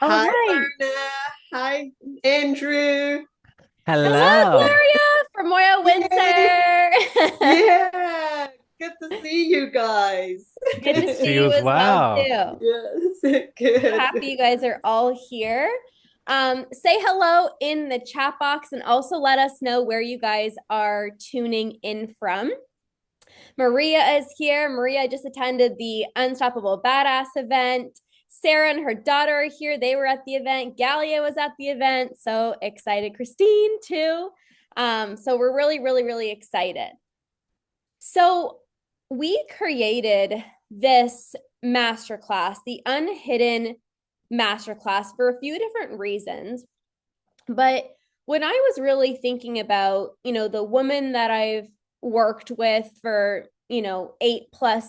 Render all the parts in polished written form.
Oh, Hi, hi. Lorna. Hi, Andrew. Hello, Hello. Gloria from Royal Yay! Windsor. Yeah, good to see you guys. Good Good to to see see you you as as well, well. too. Yes, good. Happy you guys are all here. Say hello in the chat box and also let us know where you guys are tuning in from. Maria is here. Maria just attended the Unstoppable Badass event. Sarah and her daughter are here. They were at the event. Galia was at the event. So excited. Christine, too. So we're really, really, really excited. So we created this masterclass, the Unhidden Masterclass, for a few different reasons. But when I was really thinking about, the woman that I've worked with for, 8+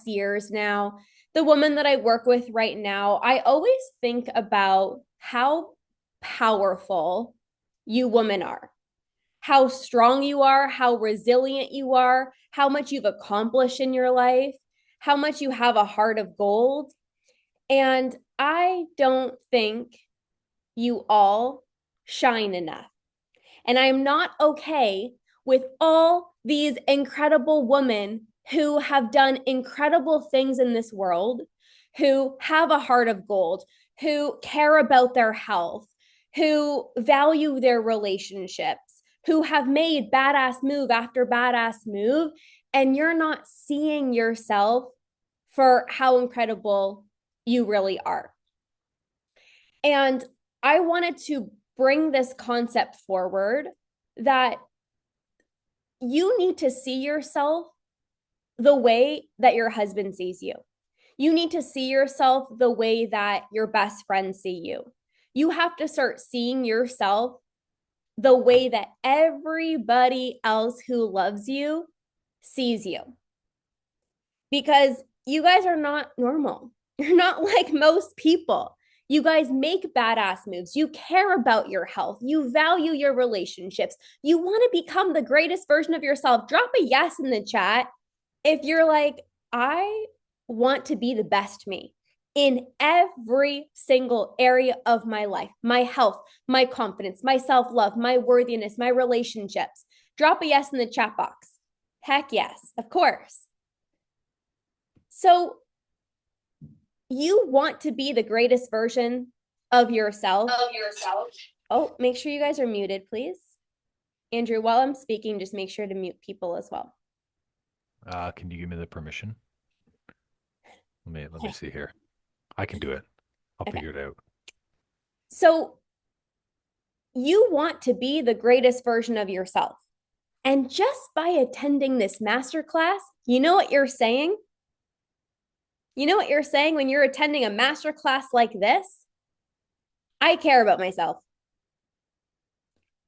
years now, the woman that I work with right now, I always think about how powerful you women are, how strong you are, how resilient you are, how much you've accomplished in your life, how much you have a heart of gold. And I don't think you all shine enough. And I am not okay with all these incredible women who have done incredible things in this world, who have a heart of gold, who care about their health, who value their relationships, who have made badass move after badass move. And you're not seeing yourself for how incredible you really are. And I wanted to bring this concept forward that you need to see yourself the way that your husband sees you. You need to see yourself the way that your best friends see you. You have to start seeing yourself the way that everybody else who loves you sees you. Because you guys are not normal. You're not like most people. You guys make badass moves. You care about your health. You value your relationships. You want to become the greatest version of yourself. Drop a yes in the chat if you're like, I want to be the best me in every single area of my life, my health, my confidence, my self love, my worthiness, my relationships. Drop a yes in the chat box. Heck yes, of course. So, you want to be the greatest version of yourself. Oh, make sure you guys are muted, please. Andrew, while I'm speaking, just make sure to mute people as well. Can you give me the permission? Let me Okay. see here. I can do it. I'll Okay. figure it out. So, you want to be the greatest version of yourself. And just by attending this masterclass, you know what you're saying? You know what you're saying when you're attending a masterclass like this? I care about myself.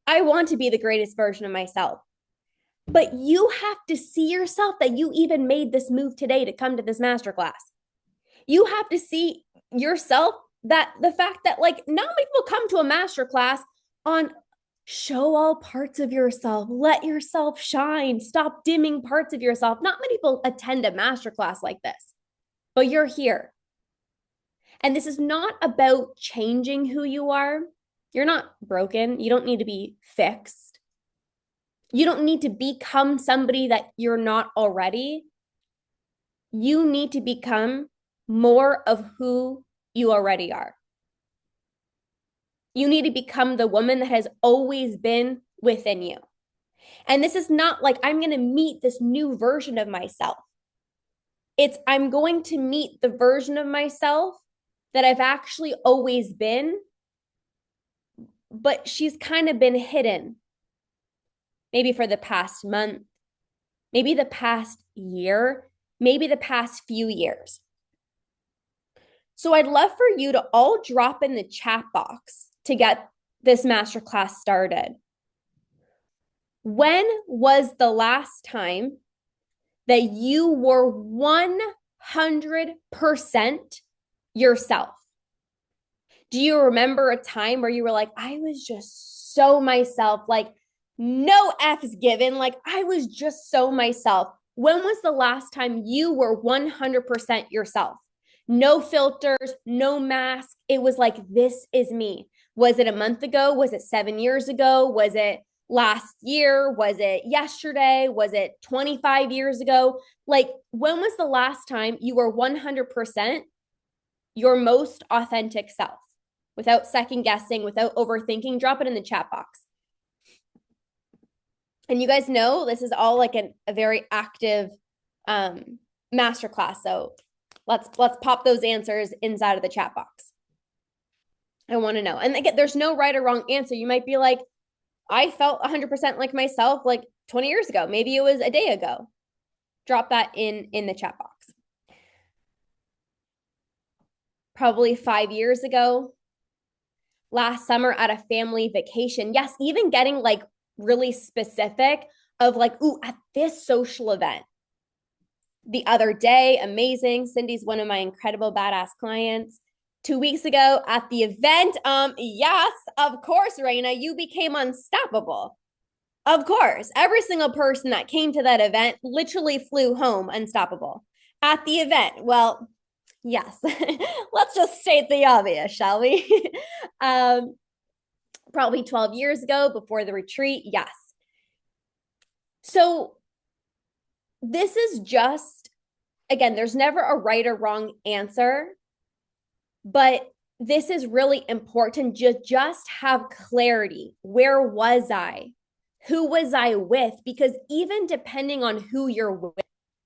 I want to be the greatest version of myself. But you have to see yourself that you even made this move today to come to this masterclass. You have to see yourself that the fact that, like, not many people come to a masterclass on show all parts of yourself, let yourself shine, stop dimming parts of yourself. Not many people attend a masterclass like this, but you're here. And this is not about changing who you are. You're not broken. You don't need to be fixed. You don't need to become somebody that you're not already. You need to become more of who you already are. You need to become the woman that has always been within you. And this is not like I'm going to meet this new version of myself. It's I'm going to meet the version of myself that I've actually always been, but she's kind of been hidden. Maybe for the past month, maybe the past year, maybe the past few years. So I'd love for you to all drop in the chat box to get this masterclass started. When was the last time that you were 100% yourself? Do you remember a time where you were like, I was just so myself, like no F's given, like I was just so myself? When was the last time you were 100% yourself? No filters, no mask. It was like, this is me. Was it a month ago? Was it 7 years ago? Was it last year? Was it yesterday? Was it 25 years ago? Like, when was the last time you were 100% your most authentic self without second guessing, without overthinking? Drop it in the chat box. And you guys know this is all like a very active masterclass. So let's pop those answers inside of the chat box. I want to know. And again, there's no right or wrong answer. You might be like, I felt 100% like myself like 20 years ago. Maybe it was a day ago. Drop that in the chat box. Probably 5 years ago. Last summer at a family vacation. Yes, even getting like really specific of like, ooh, at this social event. The other day, amazing. Cindy's one of my incredible badass clients. 2 weeks ago at the event, yes, of course, Raina, you became unstoppable. Of course, every single person that came to that event literally flew home unstoppable. At the event, well, yes, let's just state the obvious, shall we? Probably 12 years ago before the retreat, yes. So this is just, again, there's never a right or wrong answer, but this is really important to just have clarity. Where was I? Who was I with? Because even depending on who you're with,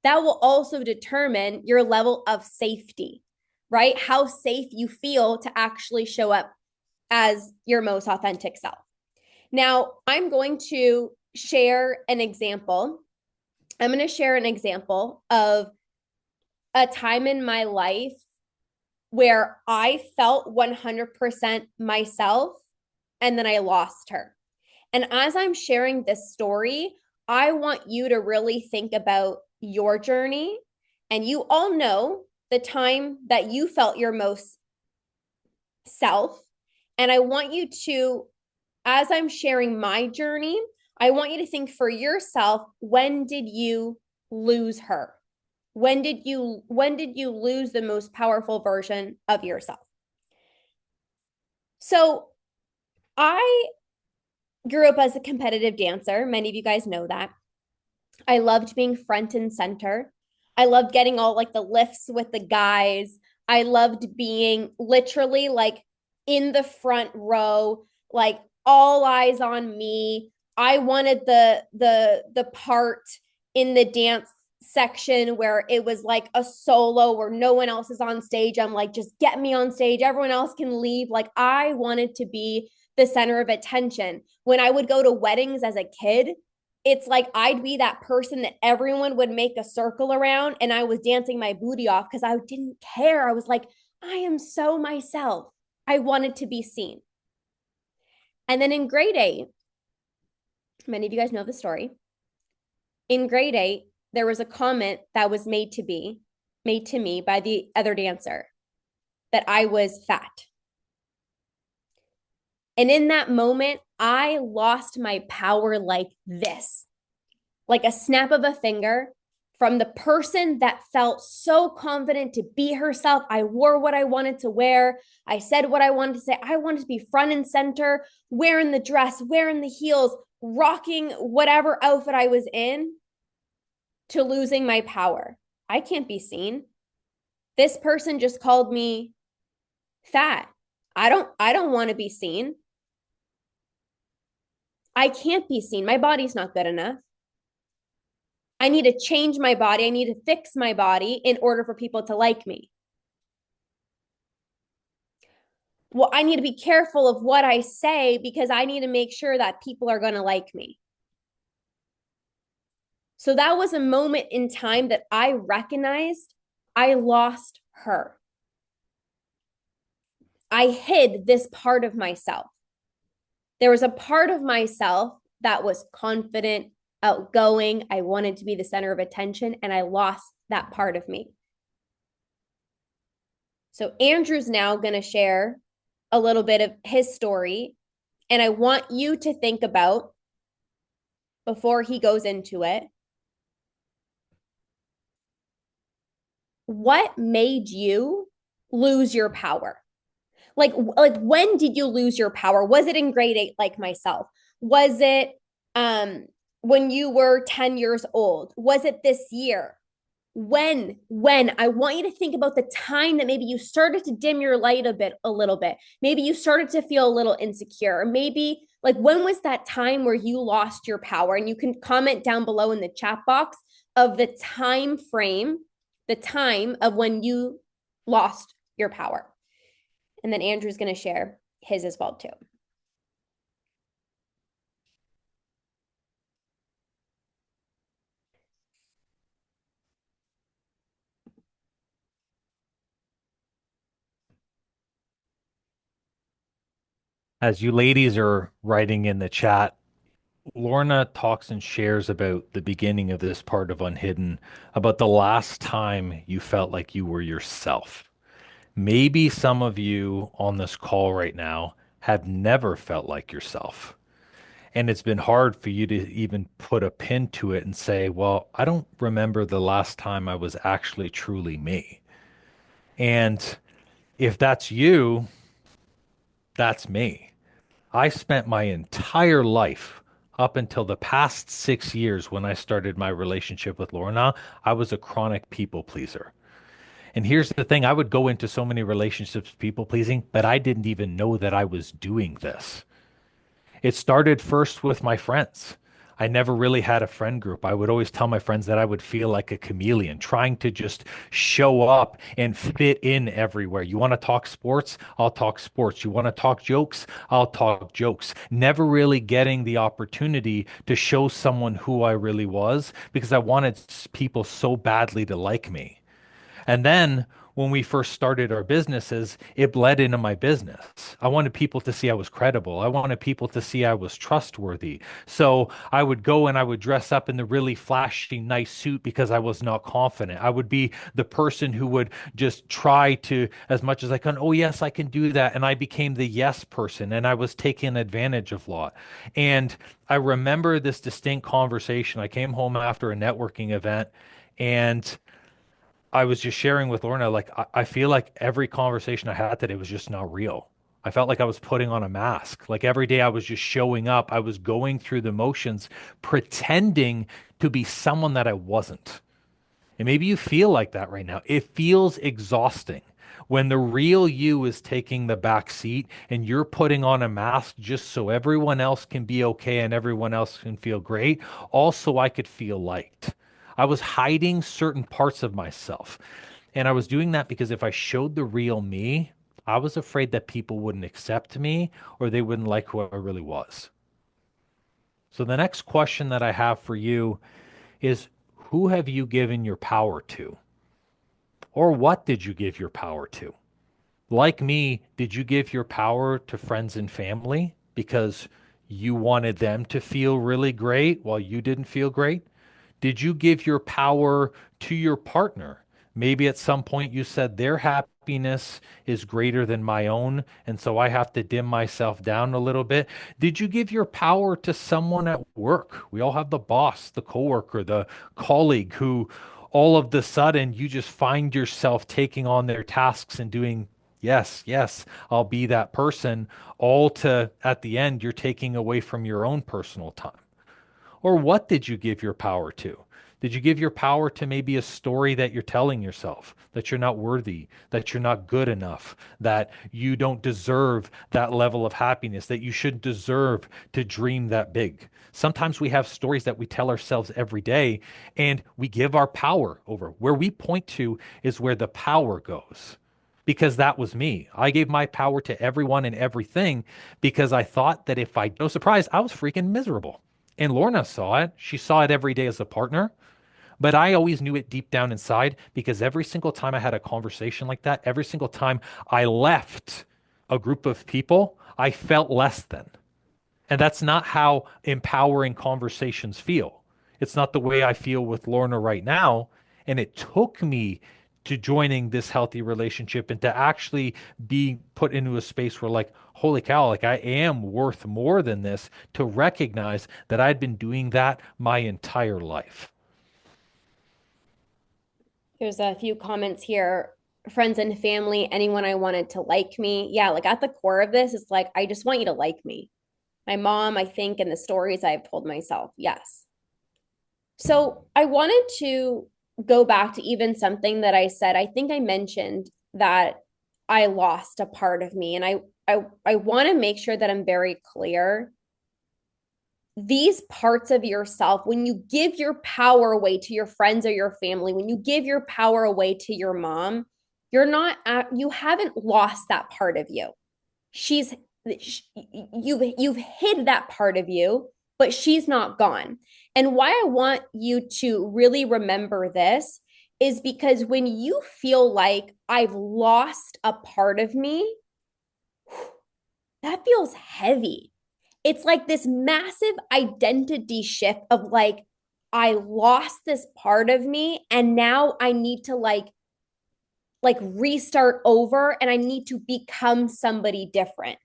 that will also determine your level of safety, right? How safe you feel to actually show up as your most authentic self. Now, I'm going to share an example. I'm going to share an example of a time in my life where I felt 100% myself and then I lost her. And as I'm sharing this story, I want you to really think about your journey. And you all know the time that you felt your most self. And I want you to, as I'm sharing my journey, I want you to think for yourself, when did you lose her? When did you lose the most powerful version of yourself? So I grew up as a competitive dancer. Many of you guys know that. I loved being front and center. I loved getting all like the lifts with the guys. I loved being literally like in the front row, like all eyes on me. I wanted the part in the dance section where it was like a solo where no one else is on stage. I'm like, just get me on stage. Everyone else can leave. Like, I wanted to be the center of attention. When I would go to weddings as a kid, it's like I'd be that person that everyone would make a circle around, and I was dancing my booty off because I didn't care. I was like, I am so myself. I wanted to be seen. And then in grade 8, many of you guys know the story. In grade 8, there was a comment that was made to me by the other dancer that I was fat. And in that moment, I lost my power like this, like a snap of a finger, from the person that felt so confident to be herself. I wore what I wanted to wear. I said what I wanted to say. I wanted to be front and center, wearing the dress, wearing the heels, rocking whatever outfit I was in, to losing my power. I can't be seen. This person just called me fat. I don't want to be seen. I can't be seen. My body's not good enough. I need to change my body. I need to fix my body in order for people to like me. Well, I need to be careful of what I say because I need to make sure that people are going to like me. So that was a moment in time that I recognized I lost her. I hid this part of myself. There was a part of myself that was confident, outgoing. I wanted to be the center of attention, and I lost that part of me. So Andrew's now going to share a little bit of his story, and I want you to think about, before he goes into it, what made you lose your power? Like when did you lose your power? Was it in grade 8 like myself? Was it um when you were 10 years old? Was it this year? When I want you to think about the time that maybe you started to dim your light a little bit. Maybe you started to feel a little insecure. Or maybe like when was that time where you lost your power? And you can comment down below in the chat box of the time frame, the time of when you lost your power. And then Andrew's going to share his as well too. As you ladies are writing in the chat, Lorna talks and shares about the beginning of this part of Unhidden, about the last time you felt like you were yourself. Maybe some of you on this call right now have never felt like yourself. And it's been hard for you to even put a pin to it and say, well, I don't remember the last time I was actually truly me. And if that's you, that's me. I spent my entire life up until the past 6 years when I started my relationship with Lorna, I was a chronic people pleaser. And here's the thing, I would go into so many relationships people pleasing, but I didn't even know that I was doing this. It started first with my friends. I never really had a friend group. I would always tell my friends that I would feel like a chameleon, trying to just show up and fit in everywhere. You want to talk sports? I'll talk sports. You want to talk jokes? I'll talk jokes. Never really getting the opportunity to show someone who I really was because I wanted people so badly to like me. And then when we first started our businesses, it bled into my business. I wanted people to see I was credible. I wanted people to see I was trustworthy. So I would go and I would dress up in the really flashy, nice suit because I was not confident. I would be the person who would just try to, as much as I can, oh, yes, I can do that. And I became the yes person and I was taken advantage of a lot. And I remember this distinct conversation. I came home after a networking event and I was just sharing with Lorna, like, I feel like every conversation I had today was just not real. I felt like I was putting on a mask. Like every day I was just showing up. I was going through the motions, pretending to be someone that I wasn't. And maybe you feel like that right now. It feels exhausting when the real you is taking the back seat and you're putting on a mask just so everyone else can be okay and everyone else can feel great. Also, I could feel liked. I was hiding certain parts of myself. And I was doing that because if I showed the real me, I was afraid that people wouldn't accept me or they wouldn't like who I really was. So the next question that I have for you is who have you given your power to? Or what did you give your power to? Like me, did you give your power to friends and family because you wanted them to feel really great while you didn't feel great? Did you give your power to your partner? Maybe at some point you said their happiness is greater than my own, and so I have to dim myself down a little bit. Did you give your power to someone at work? We all have the boss, the coworker, the colleague who all of the sudden you just find yourself taking on their tasks and doing, yes, yes, I'll be that person, all to at the end you're taking away from your own personal time. Or what did you give your power to? Did you give your power to maybe a story that you're telling yourself that you're not worthy, that you're not good enough, that you don't deserve that level of happiness, that you shouldn't deserve to dream that big? Sometimes we have stories that we tell ourselves every day and we give our power over. Where we point to is where the power goes. Because that was me. I gave my power to everyone and everything because I thought that if I, no surprise, I was freaking miserable. And Lorna saw it. She saw it every day as a partner. But I always knew it deep down inside because every single time I had a conversation like that, every single time I left a group of people, I felt less than. And that's not how empowering conversations feel. It's not the way I feel with Lorna right now. And it took me to joining this healthy relationship and to actually be put into a space where, like, holy cow, like I am worth more than this, to recognize that I'd been doing that my entire life. There's a few comments here. friends and family, anyone I wanted to like me. Yeah, like at the core of this, it's like, I just want you to like me. My mom, I think, and the stories I've told myself. Yes. So I wanted to go back to even something that I said. I think I mentioned that I lost a part of me. And I want to make sure that I'm very clear. These parts of yourself, when you give your power away to your friends or your family, when you give your power away to your mom, you haven't lost that part of you. She's you've hid that part of you, but she's not gone. And why I want you to really remember this is because when you feel like I've lost a part of me, that feels heavy. It's like this massive identity shift of like, I lost this part of me and now I need to like restart over and I need to become somebody different.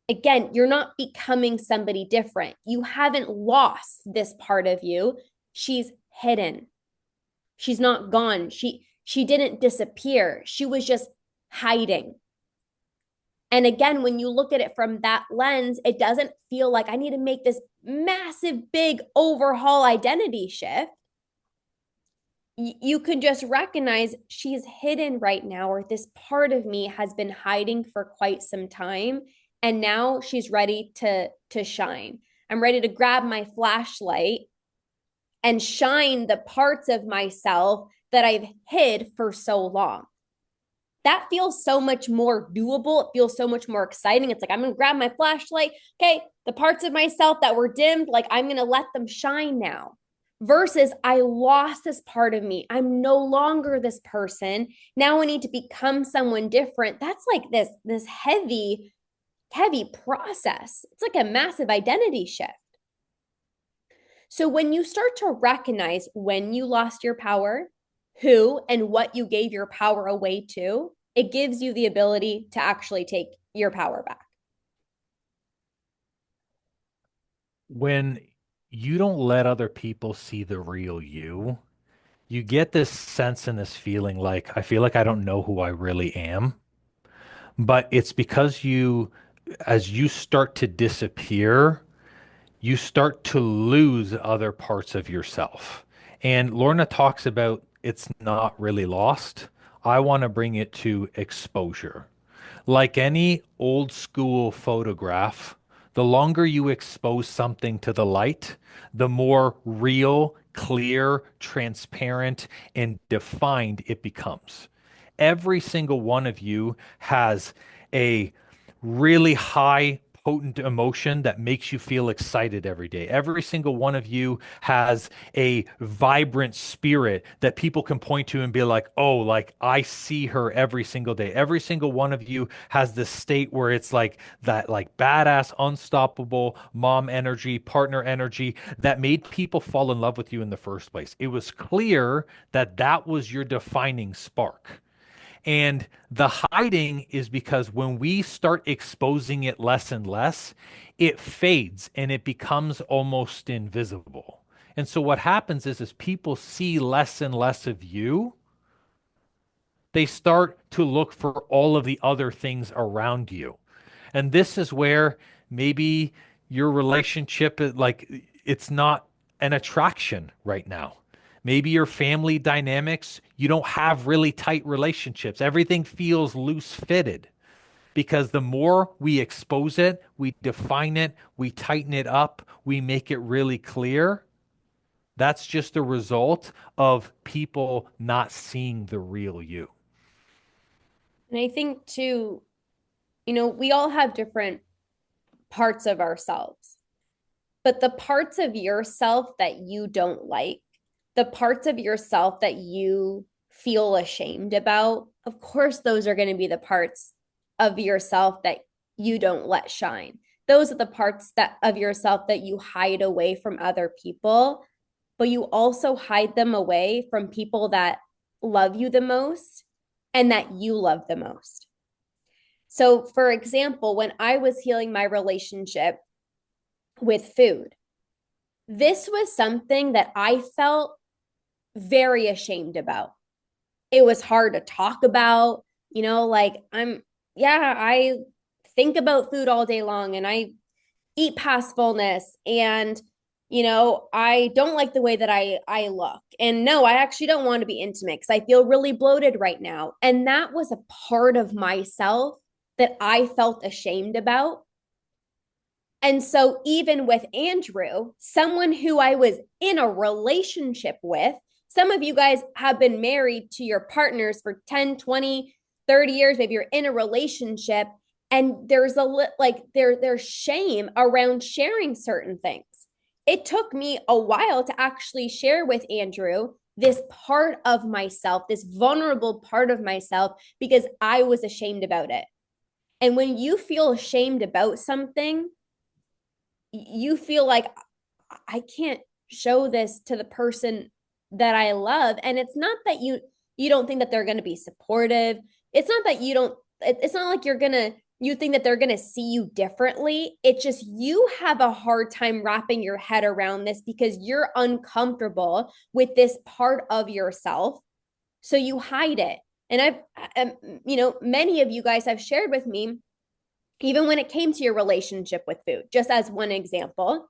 Again, you're not becoming somebody different. You haven't lost this part of you. She's hidden. She's not gone. She didn't disappear. She was just hiding. And again, when you look at it from that lens, it doesn't feel like I need to make this massive, big overhaul identity shift. You can just recognize she's hidden right now, or this part of me has been hiding for quite some time. And now she's ready to shine. I'm ready to grab my flashlight and shine the parts of myself that I've hid for so long. That feels so much more doable. It feels so much more exciting. It's like, I'm going to grab my flashlight. Okay, the parts of myself that were dimmed, like I'm going to let them shine now. Versus, I lost this part of me. I'm no longer this person. Now I need to become someone different. That's like this heavy, heavy process. It's like a massive identity shift. So when you start to recognize when you lost your power, who and what you gave your power away to, it gives you the ability to actually take your power back. When you don't let other people see the real you, you get this sense and this feeling like, I feel like I don't know who I really am. But it's because as you start to disappear, you start to lose other parts of yourself. And Lorna talks about it's not really lost. I want to bring it to exposure. Like any old school photograph, the longer you expose something to the light, the more real, clear, transparent, and defined it becomes. Every single one of you has a really high, potent emotion that makes you feel excited every day. Every single one of you has a vibrant spirit that people can point to and be like, oh, like I see her every single day. Every single one of you has this state where it's like that, like badass, unstoppable mom energy, partner energy that made people fall in love with you in the first place. It was clear that that was your defining spark. And the hiding is because when we start exposing it less and less, it fades and it becomes almost invisible. And so what happens is as people see less and less of you, they start to look for all of the other things around you. And this is where maybe your relationship like it's not an attraction right now. Maybe your family dynamics, you don't have really tight relationships. Everything feels loose fitted because the more we expose it, we define it, we tighten it up, we make it really clear. That's just a result of people not seeing the real you. And I think too, we all have different parts of ourselves, but the parts of yourself that you don't like, the parts of yourself that you feel ashamed about, of course, those are going to be the parts of yourself that you don't let shine. Those are the parts that of yourself that you hide away from other people, but you also hide them away from people that love you the most and that you love the most. So, for example, when I was healing my relationship with food, this was something that I felt very ashamed about. it was hard to talk about, like I think about food all day long and I eat past fullness and I don't like the way that I look. And no, I actually don't want to be intimate because I feel really bloated right now. And that was a part of myself that I felt ashamed about. And so even with Andrew, someone who I was in a relationship with, some of you guys have been married to your partners for 10, 20, 30 years. Maybe you're in a relationship and there's there's shame around sharing certain things. It took me a while to actually share with Andrew this part of myself, this vulnerable part of myself, because I was ashamed about it. And when you feel ashamed about something, you feel like I can't show this to the person that I love. And it's not that you don't think that they're going to be supportive. It's not that you don't it's not like you think that they're going to see you differently. It's just you have a hard time wrapping your head around this because you're uncomfortable with this part of yourself. So you hide it. And many of you guys have shared with me, even when it came to your relationship with food, just as one example,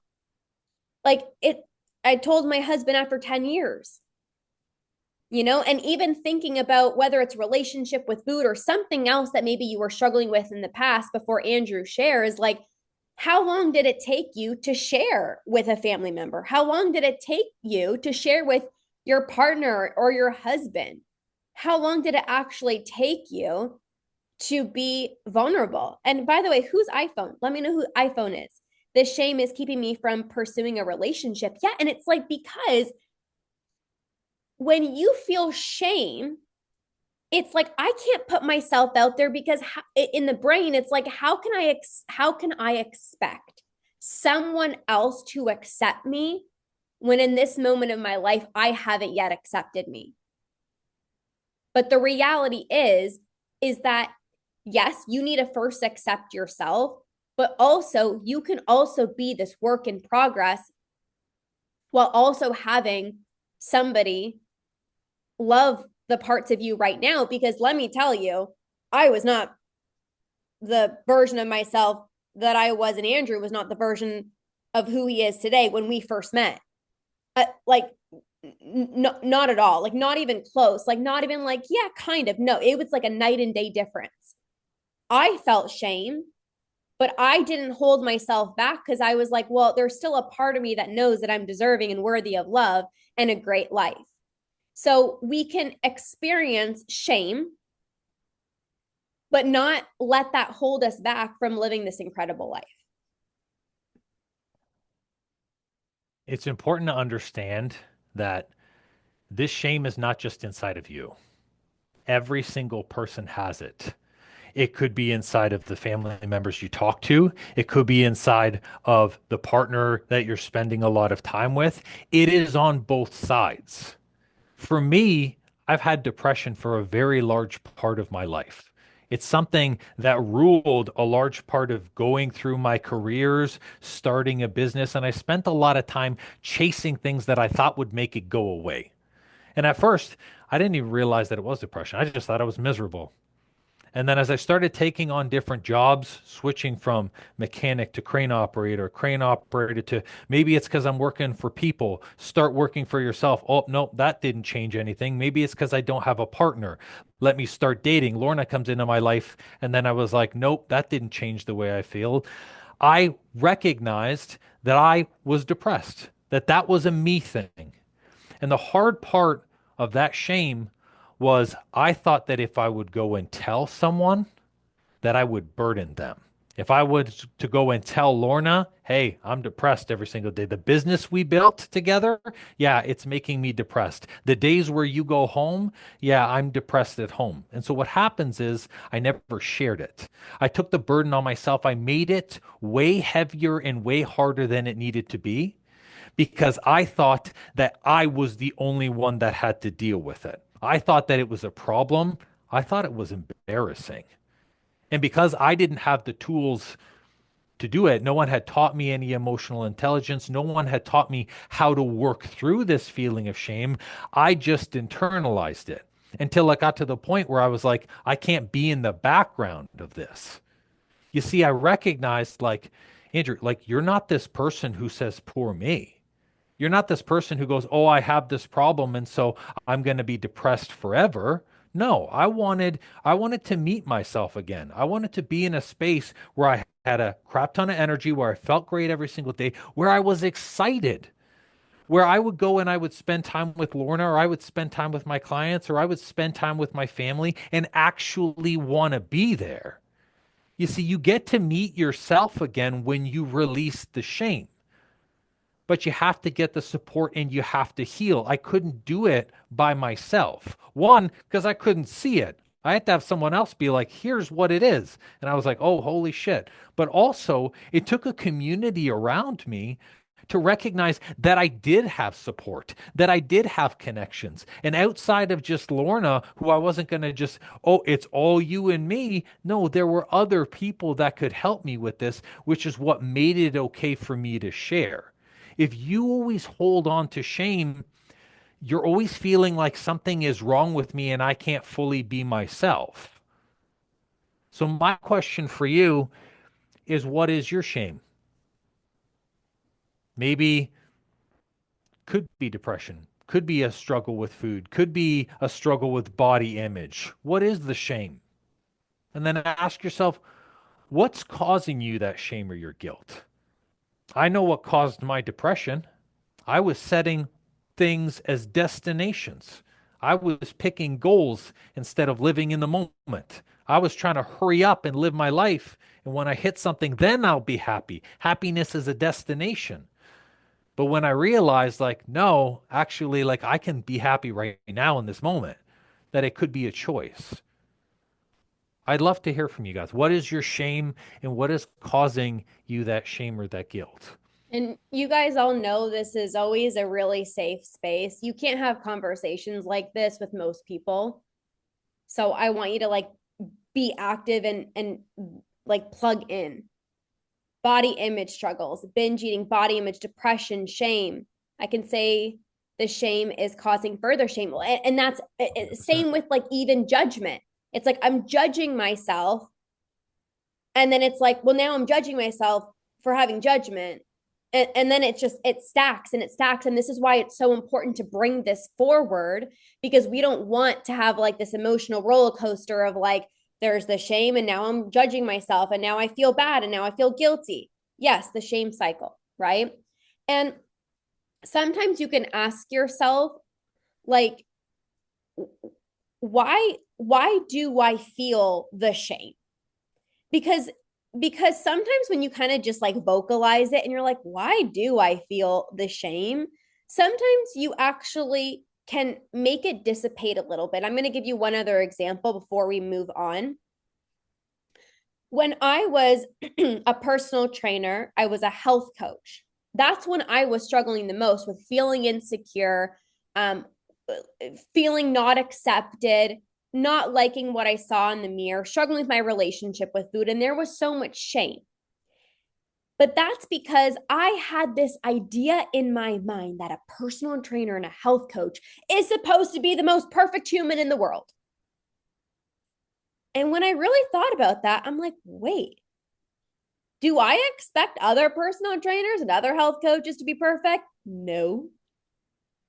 I told my husband after 10 years, and even thinking about whether it's relationship with food or something else that maybe you were struggling with in the past before Andrew shares, like, how long did it take you to share with a family member? How long did it take you to share with your partner or your husband? How long did it actually take you to be vulnerable? And by the way, whose iPhone? Let me know who iPhone is. This shame is keeping me from pursuing a relationship. Yeah. And it's like, because when you feel shame, it's like, I can't put myself out there because in the brain, it's like, how can I expect someone else to accept me when in this moment of my life, I haven't yet accepted me? But the reality is that yes, you need to first accept yourself, but also you can also be this work in progress while also having somebody love the parts of you right now. Because let me tell you, I was not the version of myself that I was, and Andrew was not the version of who he is today when we first met. Not at all. Like, not even close. Like, not even like, yeah, kind of. No, it was like a night and day difference. I felt shame, but I didn't hold myself back because I was like, well, there's still a part of me that knows that I'm deserving and worthy of love and a great life. So we can experience shame, but not let that hold us back from living this incredible life. It's important to understand that this shame is not just inside of you. Every single person has it. It could be inside of the family members you talk to. It could be inside of the partner that you're spending a lot of time with. It is on both sides. For me, I've had depression for a very large part of my life. It's something that ruled a large part of going through my careers, starting a business, and I spent a lot of time chasing things that I thought would make it go away. And at first, I didn't even realize that it was depression. I just thought I was miserable. And then as I started taking on different jobs, switching from mechanic to crane operator to maybe it's because I'm working for people, start working for yourself. Oh, no, that didn't change anything. Maybe it's because I don't have a partner. Let me start dating. Lorna comes into my life. And then I was like, nope, that didn't change the way I feel. I recognized that I was depressed, that that was a me thing. And the hard part of that shame was I thought that if I would go and tell someone, that I would burden them. If I was to go and tell Lorna, hey, I'm depressed every single day. The business we built together, yeah, it's making me depressed. The days where you go home, yeah, I'm depressed at home. And so what happens is I never shared it. I took the burden on myself. I made it way heavier and way harder than it needed to be because I thought that I was the only one that had to deal with it. I thought that it was a problem. I thought it was embarrassing. And because I didn't have the tools to do it, no one had taught me any emotional intelligence. No one had taught me how to work through this feeling of shame. I just internalized it. until it got to the point where I was like, I can't be in the background of this. You see, I recognized like, Andrew, like you're not this person who says, poor me. You're not this person who goes, oh, I have this problem, and so I'm going to be depressed forever. No, I wanted to meet myself again. I wanted to be in a space where I had a crap ton of energy, where I felt great every single day, where I was excited, where I would go and I would spend time with Lorna, or I would spend time with my clients, or I would spend time with my family and actually want to be there. You see, you get to meet yourself again when you release the shame, but you have to get the support and you have to heal. I couldn't do it by myself. One, because I couldn't see it. I had to have someone else be like, here's what it is. And I was like, oh, holy shit. But also, it took a community around me to recognize that I did have support, that I did have connections. And outside of just Lorna, who I wasn't going to just, oh, it's all you and me. No, there were other people that could help me with this, which is what made it okay for me to share. If you always hold on to shame, you're always feeling like something is wrong with me and I can't fully be myself. So, my question for you is, what is your shame? Maybe could be depression, could be a struggle with food, could be a struggle with body image. What is the shame? And then ask yourself, what's causing you that shame or your guilt? I know what caused my depression. I was setting things as destinations. I was picking goals instead of living in the moment. I was trying to hurry up and live my life. And when I hit something, then I'll be happy. Happiness is a destination. But when I realized, like, no, actually, like, I can be happy right now in this moment, that it could be a choice. I'd love to hear from you guys. What is your shame and what is causing you that shame or that guilt? And you guys all know this is always a really safe space. You can't have conversations like this with most people. So I want you to like be active and like plug in. Body image struggles, binge eating, body image, depression, shame. I can say the shame is causing further shame. And that's same with like even judgment. It's like I'm judging myself. And then it's like, well, now I'm judging myself for having judgment. And then it just, it stacks and it stacks. And this is why it's so important to bring this forward, because we don't want to have like this emotional roller coaster of like, there's the shame and now I'm judging myself and now I feel bad and now I feel guilty. Yes, the shame cycle, right? And sometimes you can ask yourself, like, why do I feel the shame? Because sometimes when you kind of just like vocalize it and you're like, why do I feel the shame? Sometimes you actually can make it dissipate a little bit. I'm going to give you one other example before we move on. When I was a personal trainer, I was a health coach. That's when I was struggling the most with feeling insecure, um, feeling not accepted, not liking what I saw in the mirror, struggling with my relationship with food. And there was so much shame. But that's because I had this idea in my mind that a personal trainer and a health coach is supposed to be the most perfect human in the world. And when I really thought about that, I'm like, wait, do I expect other personal trainers and other health coaches to be perfect? No.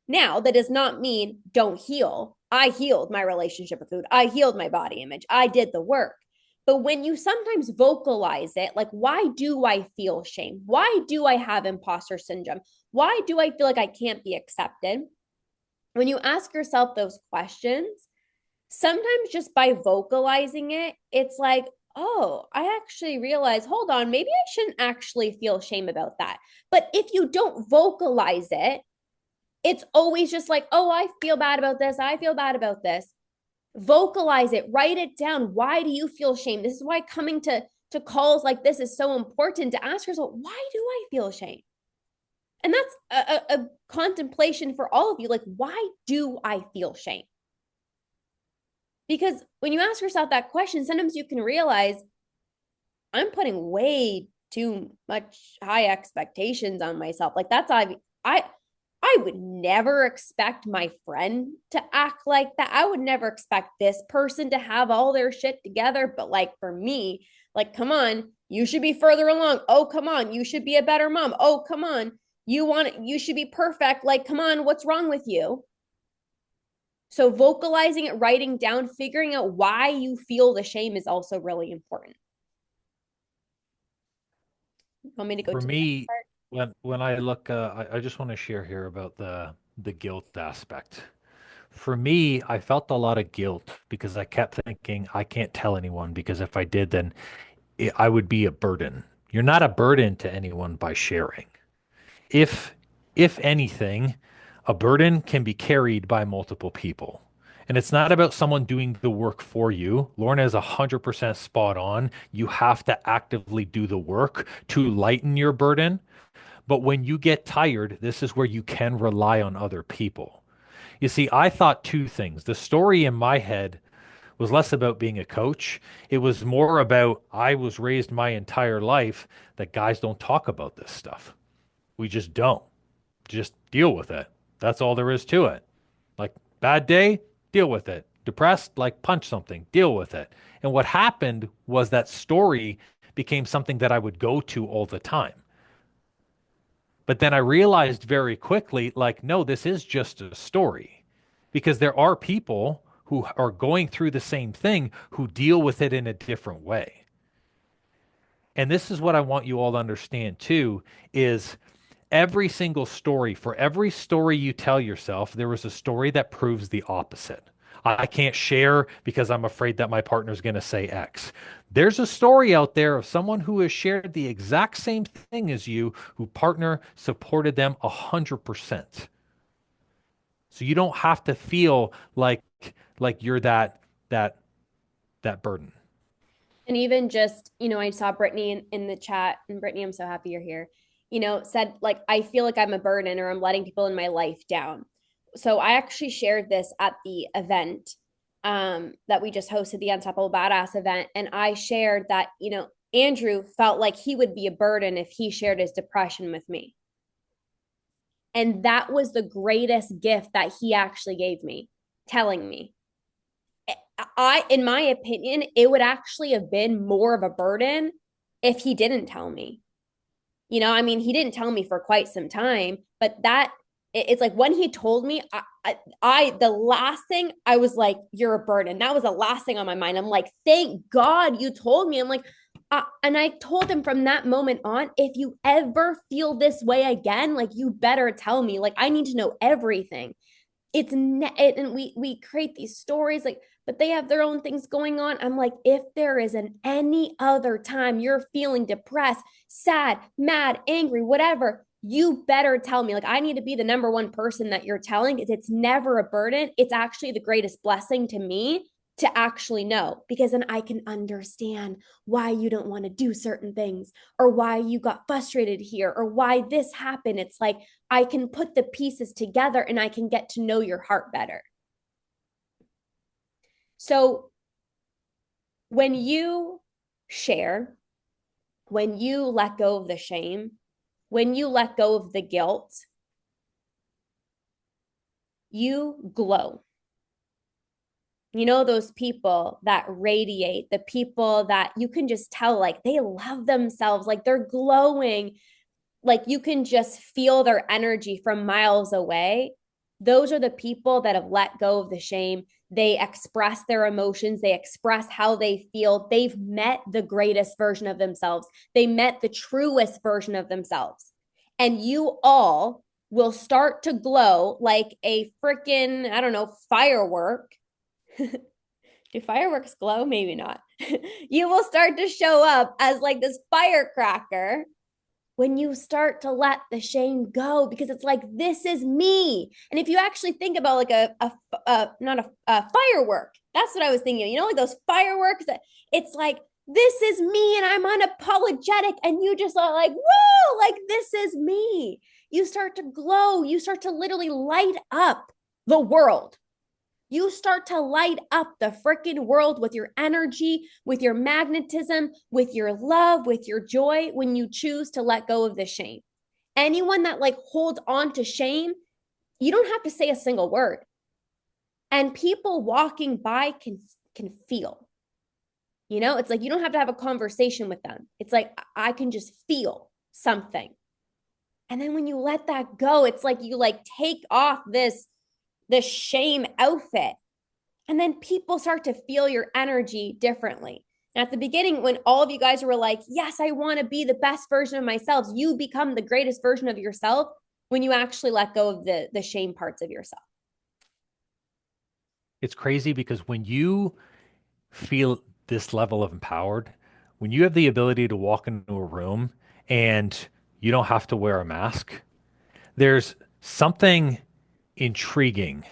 Now, that does not mean don't heal. I healed my relationship with food. I healed my body image. I did the work. But when you sometimes vocalize it, like, why do I feel shame? Why do I have imposter syndrome? Why do I feel like I can't be accepted? When you ask yourself those questions, sometimes just by vocalizing it, it's like, oh, I actually realize, hold on, maybe I shouldn't actually feel shame about that. But if you don't vocalize it, it's always just like, oh, I feel bad about this. I feel bad about this. Vocalize it, write it down. Why do you feel shame? This is why coming to calls like this is so important, to ask yourself, why do I feel shame? And that's a contemplation for all of you. Like, why do I feel shame? Because when you ask yourself that question, sometimes you can realize I'm putting way too much high expectations on myself. Like, that's I I would never expect my friend to act like that. I would never expect this person to have all their shit together. But like for me, like, come on, you should be further along. Oh, come on, you should be a better mom. Oh, come on, you should be perfect. Like, come on, what's wrong with you? So vocalizing it, writing down, figuring out why you feel the shame is also really important. You want me to go For to the next me, part? when I look, I just want to share here about the guilt aspect. For me, I felt a lot of guilt because I kept thinking I can't tell anyone because if I did, then I would be a burden. You're not a burden to anyone by sharing. If if anything, a burden can be carried by multiple people. And it's not about someone doing the work for you. Lorna is 100% spot on. You have to actively do the work to lighten your burden. But when you get tired, this is where you can rely on other people. You see, I thought two things. The story in my head was less about being a coach. It was more about I was raised my entire life that guys don't talk about this stuff. We just don't. Just deal with it. That's all there is to it. Like, bad day, deal with it. Depressed, like, punch something, deal with it. And what happened was that story became something that I would go to all the time. But then I realized very quickly, like, no, this is just a story because there are people who are going through the same thing who deal with it in a different way. And this is what I want you all to understand too, is every single story, for every story you tell yourself, there is a story that proves the opposite. I can't share because I'm afraid that my partner is going to say X. There's a story out there of someone who has shared the exact same thing as you, who partner supported them 100%. So you don't have to feel like you're that that burden. And even just, I saw Brittany in the chat, and Brittany, I'm so happy you're here, said, like, I feel like I'm a burden or I'm letting people in my life down. So I actually shared this at the event that we just hosted, the Unstoppable Badass event. And I shared that, Andrew felt like he would be a burden if he shared his depression with me. And that was the greatest gift that he actually gave me, telling me, in my opinion, it would actually have been more of a burden if he didn't tell me. I mean, he didn't tell me for quite some time, but it's like when he told me, the last thing I was like, you're a burden. That was the last thing on my mind. I'm like, thank God you told me. I'm like, and I told him from that moment on, if you ever feel this way again, like, you better tell me. Like, I need to know everything. And we create these stories, like, but they have their own things going on. I'm like, if there is an any other time you're feeling depressed, sad, mad, angry, whatever, you better tell me. Like, I need to be the number one person that you're telling. It's never a burden. It's actually the greatest blessing to me to actually know, because then I can understand why you don't want to do certain things, or why you got frustrated here, or why this happened. It's like I can put the pieces together and I can get to know your heart better. So when you share, when you let go of the shame, when you let go of the guilt, you glow. Those people that radiate, the people that you can just tell, like, they love themselves, like, they're glowing, like, you can just feel their energy from miles away. Those are the people that have let go of the shame. They express their emotions. They express how they feel. They've met the greatest version of themselves. They met the truest version of themselves. And you all will start to glow like a freaking, I don't know, firework. Do fireworks glow? Maybe not. You will start to show up as like this firecracker when you start to let the shame go, because it's like, this is me. And if you actually think about like not a firework, that's what I was thinking. Like those fireworks that it's like, this is me and I'm unapologetic. And you just are like, whoa, like, this is me. You start to glow. You start to literally light up the world. You start to light up the freaking world with your energy, with your magnetism, with your love, with your joy, when you choose to let go of the shame. Anyone that like holds on to shame You don't have to say a single word. And people walking by can feel. You know, it's like you don't have to have a conversation with them. It's like I can just feel something. And then when you let that go, it's like you like take off this shame outfit. And then people start to feel your energy differently. And at the beginning, when all of you guys were like, yes, I want to be the best version of myself, you become the greatest version of yourself when you actually let go of the shame parts of yourself. It's crazy because when you feel this level of empowered, when you have the ability to walk into a room and you don't have to wear a mask, there's something intriguing.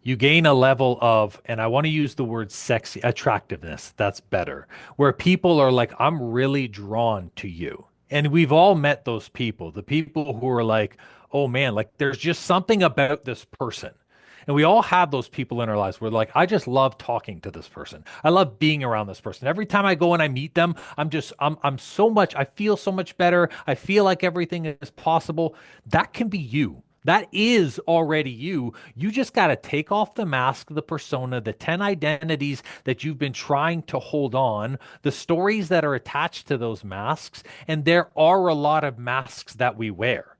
You gain a level of, and I want to use the word sexy, attractiveness. That's better. Where people are like, I'm really drawn to you. And we've all met those people, the people who are like, oh man, like there's just something about this person. And we all have those people in our lives where like, I just love talking to this person. I love being around this person. Every time I go and I meet them, I'm so much, I feel so much better. I feel like everything is possible. That can be you. That is already you. You just got to take off the mask, the persona, the 10 identities that you've been trying to hold on, the stories that are attached to those masks. And there are a lot of masks that we wear.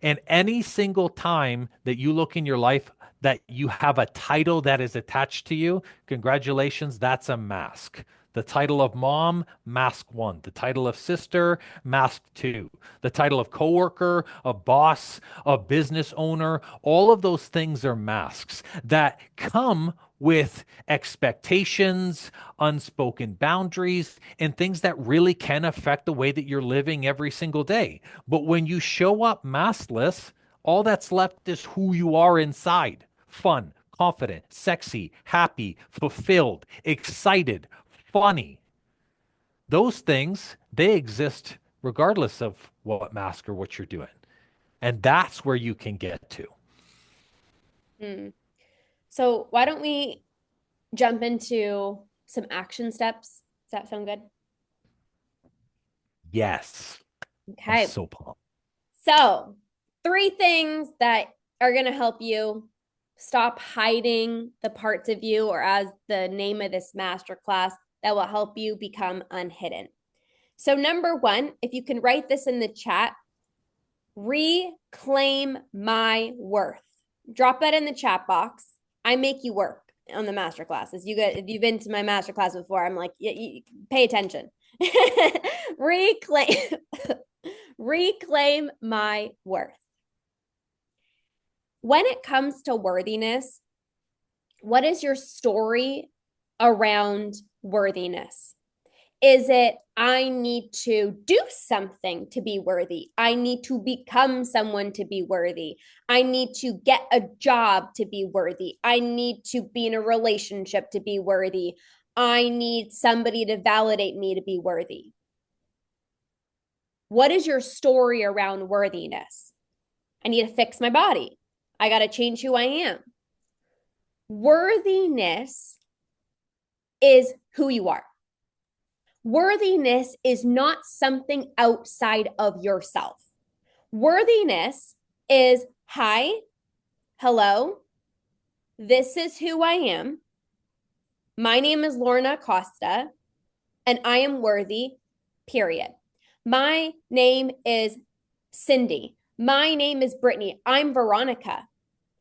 And any single time that you look in your life that you have a title that is attached to you, congratulations, that's a mask. The title of mom, mask one. The title of sister, mask two. The title of coworker, a boss, a business owner, all of those things are masks that come with expectations, unspoken boundaries, and things that really can affect the way that you're living every single day. But when you show up maskless, all that's left is who you are inside: fun, confident, sexy, happy, fulfilled, excited, funny. Those things, they exist regardless of what mask or what you're doing. And that's where you can get to. Hmm. So why don't we jump into some action steps? Does that sound good? Yes. I'm Okay. so pumped. So, three things that are going to help you stop hiding the parts of you, or as the name of this masterclass, that will help you become unhidden. So, number one, if you can write this in the chat, reclaim my worth. Drop that in the chat box. I make you work on the masterclasses. If you've been to my masterclass before, I'm like, pay attention. reclaim reclaim my worth. When it comes to worthiness, what is your story around worthiness? Is it, I need to do something to be worthy? I need to become someone to be worthy. I need to get a job to be worthy. I need to be in a relationship to be worthy. I need somebody to validate me to be worthy. What is your story around worthiness? I need to fix my body. I got to change who I am. Worthiness is who you are. Worthiness is not something outside of yourself. Worthiness is, hi, hello, this is who I am. My name is Lorna Costa, and I am worthy, period. My name is Cindy. My name is Brittany. I'm Veronica,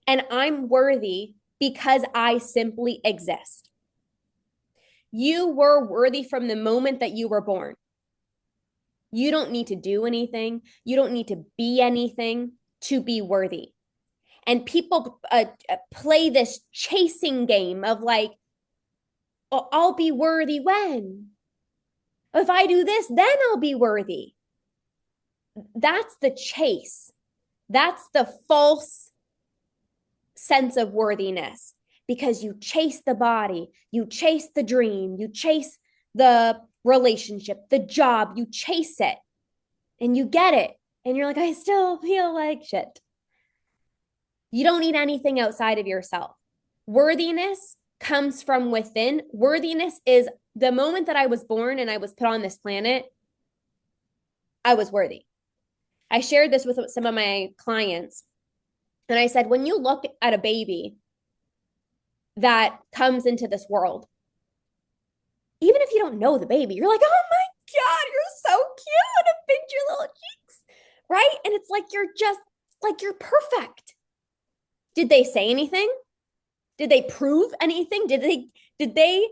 and I'm worthy because I simply exist. You were worthy from the moment that you were born. You don't need to do anything. You don't need to be anything to be worthy. And people play this chasing game of like, oh, I'll be worthy when? If I do this, then I'll be worthy. That's the chase. That's the false sense of worthiness, because you chase the body, you chase the dream, you chase the relationship, the job, you chase it and you get it. And you're like, I still feel like shit. You don't need anything outside of yourself. Worthiness comes from within. Worthiness is the moment that I was born and I was put on this planet, I was worthy. I shared this with some of my clients. And I said, when you look at a baby that comes into this world, even if you don't know the baby, you're like, oh my God, you're so cute. And pinch your little cheeks. Right. And it's like, you're just like, you're perfect. Did they say anything? Did they prove anything? Did they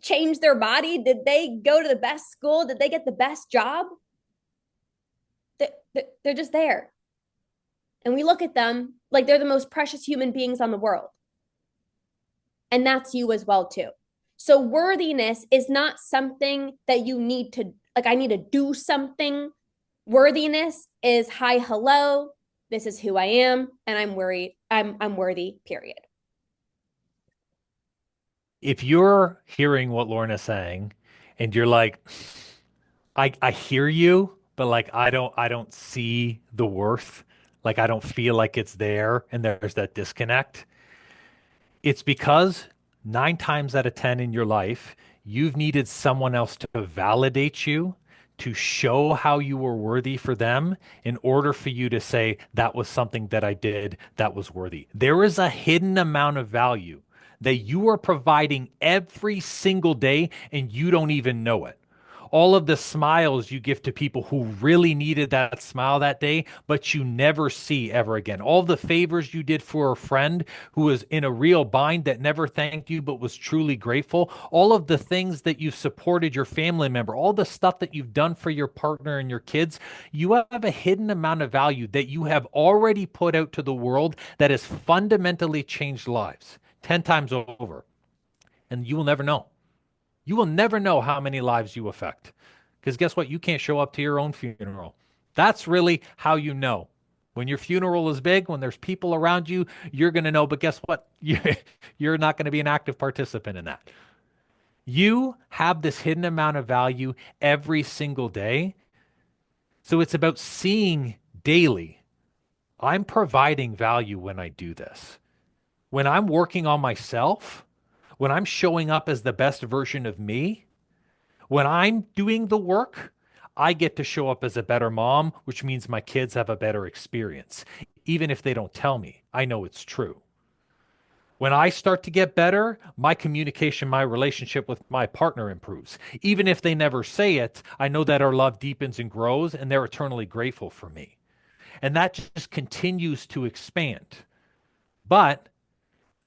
change their body? Did they go to the best school? Did they get the best job? They're just there. And we look at them like they're the most precious human beings on the world. And that's you as well, too. So worthiness is not something that you need to, like, I need to do something. Worthiness is hi, hello. This is who I am, and I'm worried. I'm worthy, period. If you're hearing what Lorna's saying and you're like, I hear you, but like I don't see the worth. Like I don't feel like it's there and there's that disconnect. It's because 9 times out of 10 in your life, you've needed someone else to validate you, to show how you were worthy for them in order for you to say, that was something that I did that was worthy. There is a hidden amount of value that you are providing every single day and you don't even know it. All of the smiles you give to people who really needed that smile that day, but you never see ever again. All the favors you did for a friend who was in a real bind that never thanked you but was truly grateful. All of the things that you've supported your family member, all the stuff that you've done for your partner and your kids, you have a hidden amount of value that you have already put out to the world that has fundamentally changed lives 10 times over. And you will never know. You will never know how many lives you affect. Because guess what? You can't show up to your own funeral. That's really how you know. When your funeral is big, when there's people around you, you're going to know. But guess what? You're not going to be an active participant in that. You have this hidden amount of value every single day. So it's about seeing daily. I'm providing value when I do this. When I'm working on myself, when I'm showing up as the best version of me, when I'm doing the work, I get to show up as a better mom, which means my kids have a better experience. Even if they don't tell me, I know it's true. When I start to get better, my communication, my relationship with my partner improves. Even if they never say it, I know that our love deepens and grows, and they're eternally grateful for me. And that just continues to expand. But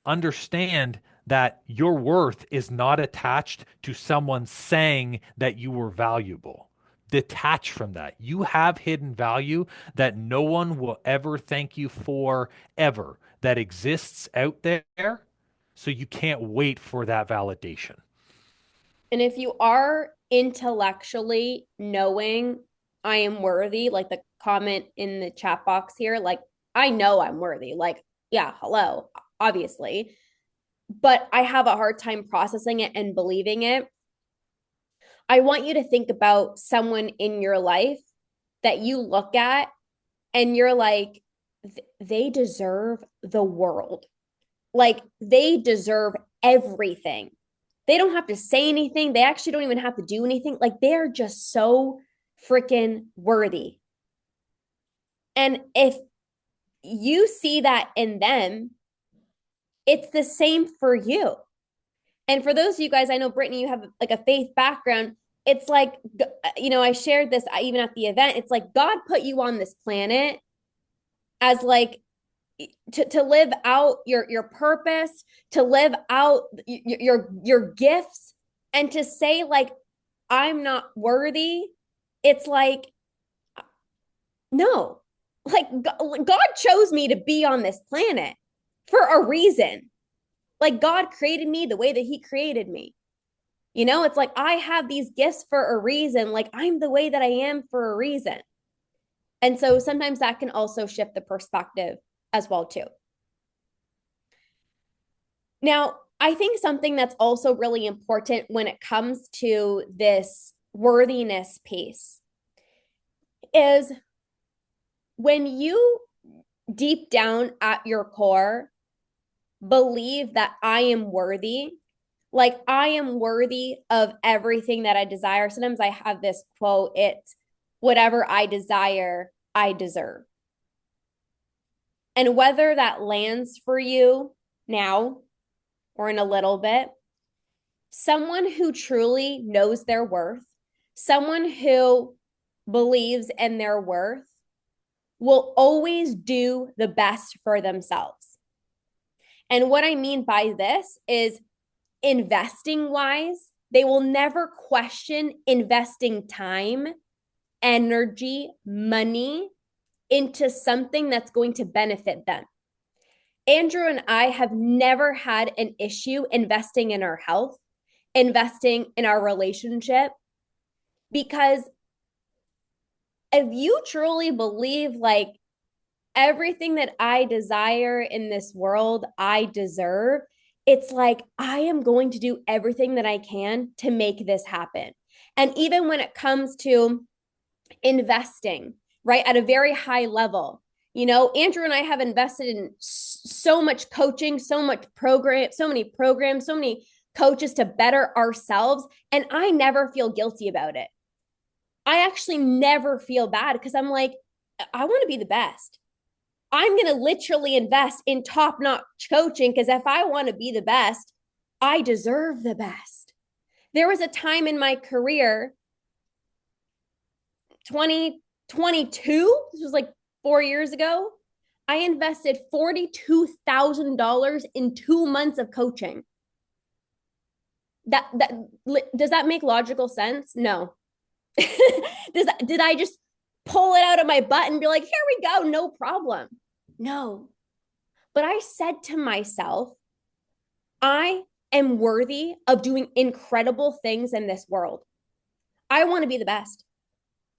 understand that your worth is not attached to someone saying that you were valuable. Detach from that. You have hidden value that no one will ever thank you for ever, that exists out there. So you can't wait for that validation. And if you are intellectually knowing I am worthy, like the comment in the chat box here, like I know I'm worthy. Like, yeah, hello, obviously. But I have a hard time processing it and believing it. I want you to think about someone in your life that you look at and you're like, they deserve the world. Like, they deserve everything. They don't have to say anything. They actually don't even have to do anything. Like, they're just so freaking worthy. And if you see that in them, it's the same for you. And for those of you guys, I know, Brittany, you have like a faith background. It's like, I shared this even at the event. It's like God put you on this planet as like to live out your purpose, to live out your gifts, and to say like I'm not worthy. It's like, no, like God chose me to be on this planet for a reason. Like God created me the way that he created me. It's like I have these gifts for a reason. Like I'm the way that I am for a reason. And so sometimes that can also shift the perspective as well too. Now, I think something that's also really important when it comes to this worthiness piece is when you deep down at your core believe that I am worthy, like I am worthy of everything that I desire. Sometimes I have this quote, it's whatever I desire, I deserve. And whether that lands for you now or in a little bit, someone who truly knows their worth, someone who believes in their worth, will always do the best for themselves. And what I mean by this is investing wise, they will never question investing time, energy, money into something that's going to benefit them. Andrew and I have never had an issue investing in our health, investing in our relationship, because if you truly believe like everything that I desire in this world, I deserve, it's like I am going to do everything that I can to make this happen. And even when it comes to investing, right, at a very high level, Andrew and I have invested in so much coaching, so much program, so many programs, so many coaches to better ourselves. And I never feel guilty about it. I actually never feel bad because I'm like, I want to be the best. I'm going to literally invest in top notch coaching because if I want to be the best, I deserve the best. There was a time in my career, 2022, this was like 4 years ago, I invested $42,000 in 2 months of coaching. That does that make logical sense? No. Did I just pull it out of my butt and be like, here we go, no problem? No. But I said to myself, I am worthy of doing incredible things in this world. I want to be the best.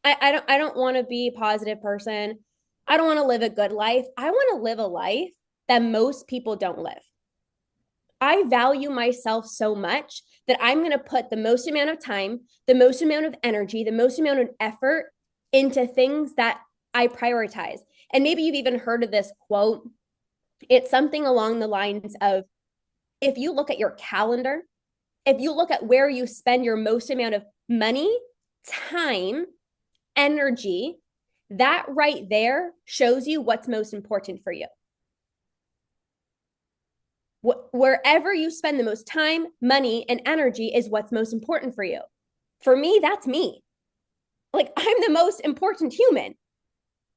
I don't want to be a positive person. I don't want to live a good life. I want to live a life that most people don't live. I value myself so much that I'm going to put the most amount of time, the most amount of energy, the most amount of effort into things that I prioritize. And maybe you've even heard of this quote. It's something along the lines of, if you look at your calendar, if you look at where you spend your most amount of money, time, energy, that right there shows you what's most important for you. Wherever you spend the most time, money, and energy is what's most important for you. For me, that's me. Like, I'm the most important human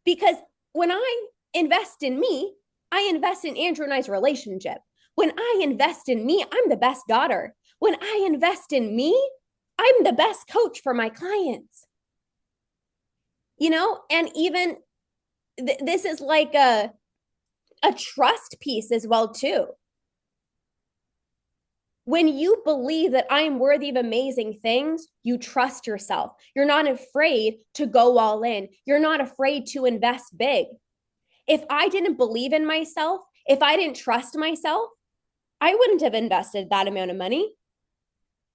because when I invest in me, I invest in Andrew and I's relationship. When I invest in me, I'm the best daughter. When I invest in me, I'm the best coach for my clients. And even this is like a trust piece as well too. When you believe that I am worthy of amazing things, you trust yourself. You're not afraid to go all in. You're not afraid to invest big. If I didn't believe in myself, if I didn't trust myself, I wouldn't have invested that amount of money.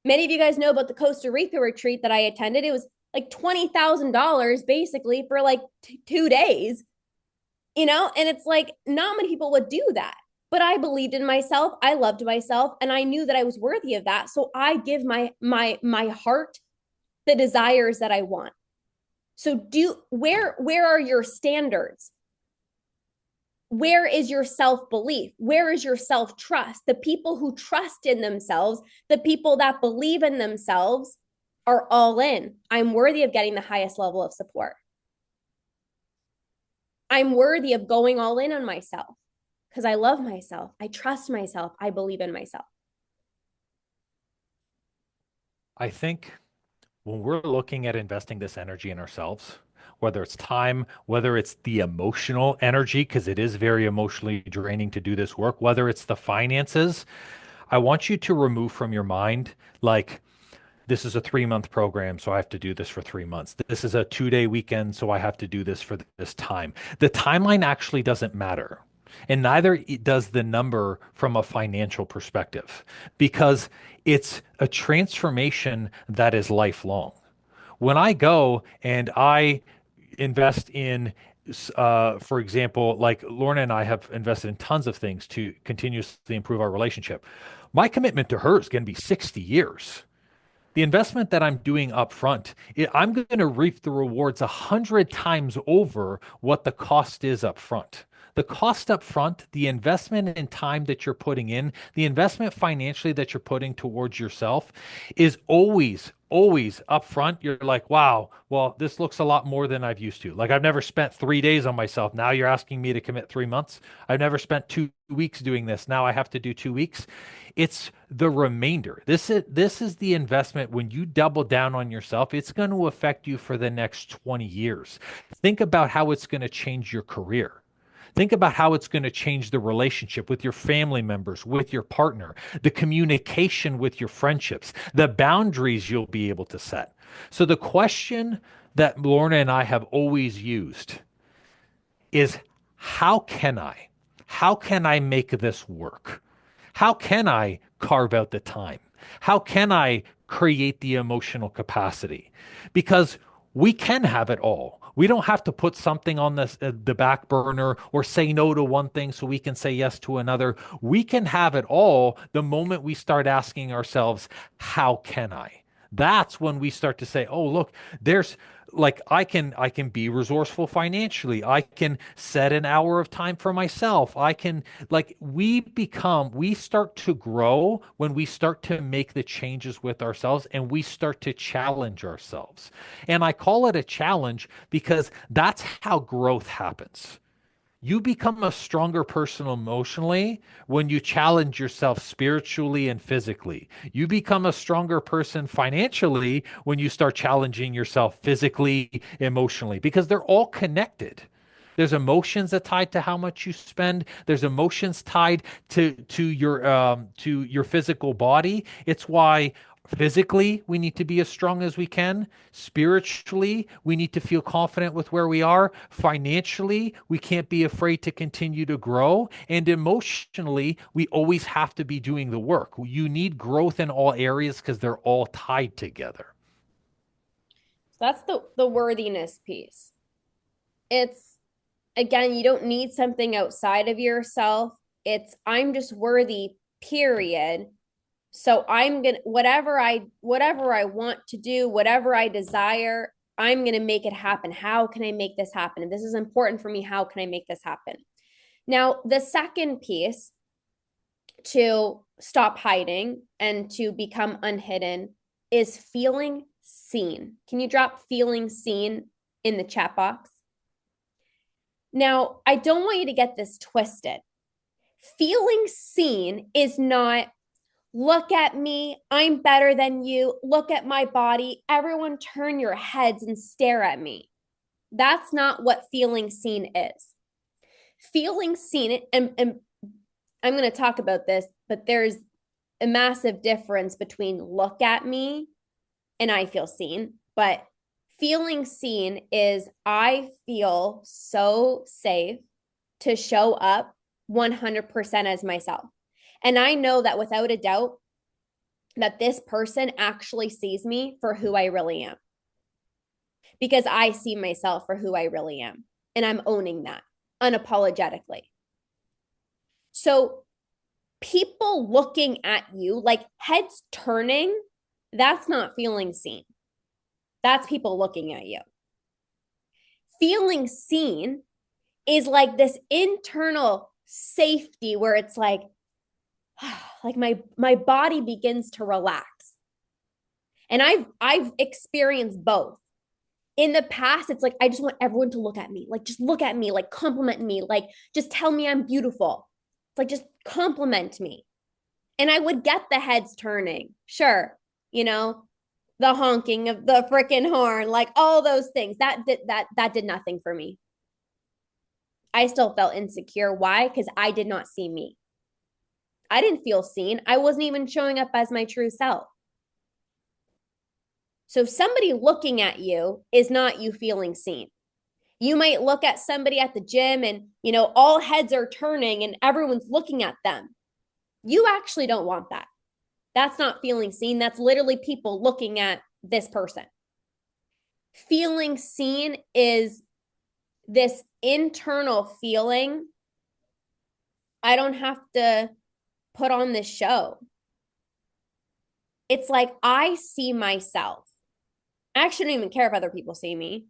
Many of you guys know about the Costa Rica retreat that I attended. It was like $20,000 basically for like 2 days, and it's like not many people would do that. But I believed in myself, I loved myself, and I knew that I was worthy of that. So I give my heart the desires that I want. So where are your standards? Where is your self-belief? Where is your self-trust? The people who trust in themselves, the people that believe in themselves are all in. I'm worthy of getting the highest level of support. I'm worthy of going all in on myself because I love myself. I trust myself. I believe in myself. I think when we're looking at investing this energy in ourselves, whether it's time, whether it's the emotional energy, because it is very emotionally draining to do this work, whether it's the finances, I want you to remove from your mind, like, this is a 3 month program, so I have to do this for 3 months. This is a 2 day weekend, so I have to do this for this time. The timeline actually doesn't matter. And neither does the number from a financial perspective, because it's a transformation that is lifelong. When I go and I invest in, for example, like Lorna and I have invested in tons of things to continuously improve our relationship. My commitment to her is going to be 60 years. The investment that I'm doing up front, I'm going to reap the rewards 100 times over what the cost is up front. the cost up front, the investment in time that you're putting in, the investment financially that you're putting towards yourself is always up front. You're like, wow, well, this looks a lot more than I've used to. Like I've never spent 3 days on myself. Now you're asking me to commit 3 months. I've never spent 2 weeks doing this. Now I have to do 2 weeks. It's the remainder. This is the investment. When you double down on yourself, it's going to affect you for the next 20 years. Think about how it's going to change your career. Think about how it's going to change the relationship with your family members, with your partner, the communication with your friendships, the boundaries you'll be able to set. So, the question that Lorna and I have always used is how can I? How can I make this work? How can I carve out the time? How can I create the emotional capacity? Because we can have it all. We don't have to put something on the back burner or say no to one thing so we can say yes to another. We can have it all the moment we start asking ourselves, how can I? That's when we start to say, oh, look, there's like I can be resourceful financially. I can set an hour of time for myself. I can like we start to grow when we start to make the changes with ourselves and we start to challenge ourselves. And I call it a challenge because that's how growth happens. You become a stronger person emotionally when you challenge yourself spiritually and physically. You become a stronger person financially when you start challenging yourself physically, emotionally, because they're all connected. There's emotions that tied to how much you spend. There's emotions tied to your physical body. It's why physically we need to be as strong as we can. Spiritually, we need to feel confident with where we are. Financially, we can't be afraid to continue to grow. And emotionally, we always have to be doing the work. You need growth in all areas because they're all tied together. So that's the worthiness piece. It's again, you don't need something outside of yourself. It's I'm just worthy, period. So I'm gonna whatever I want to do, whatever I desire, I'm gonna make it happen. How can I make this happen? And this is important for me. How can I make this happen? Now, the second piece to stop hiding and to become unhidden is feeling seen. Can you drop feeling seen in the chat box? Now, I don't want you to get this twisted. Feeling seen is not, look at me, I'm better than you, look at my body, everyone turn your heads and stare at me. That's not what feeling seen is. Feeling seen, and I'm going to talk about this, but there's a massive difference between look at me and I feel seen. But feeling seen is I feel so safe to show up 100% as myself. And I know that without a doubt that this person actually sees me for who I really am. Because I see myself for who I really am. And I'm owning that unapologetically. So people looking at you, like heads turning, that's not feeling seen. That's people looking at you. Feeling seen is like this internal safety where it's like my body begins to relax. And I've experienced both. In the past, it's like I just want everyone to look at me, like just look at me, like compliment me, like just tell me I'm beautiful. It's like just compliment me. And I would get the heads turning. Sure, you know, the honking of the freaking horn, like all those things. That did nothing for me. I still felt insecure. Why? Because I did not see me. I didn't feel seen. I wasn't even showing up as my true self. So somebody looking at you is not you feeling seen. You might look at somebody at the gym and, you know, all heads are turning and everyone's looking at them. You actually don't want that. That's not feeling seen. That's literally people looking at this person. Feeling seen is this internal feeling. I don't have to put on this show. It's like I see myself. I actually don't even care if other people see me.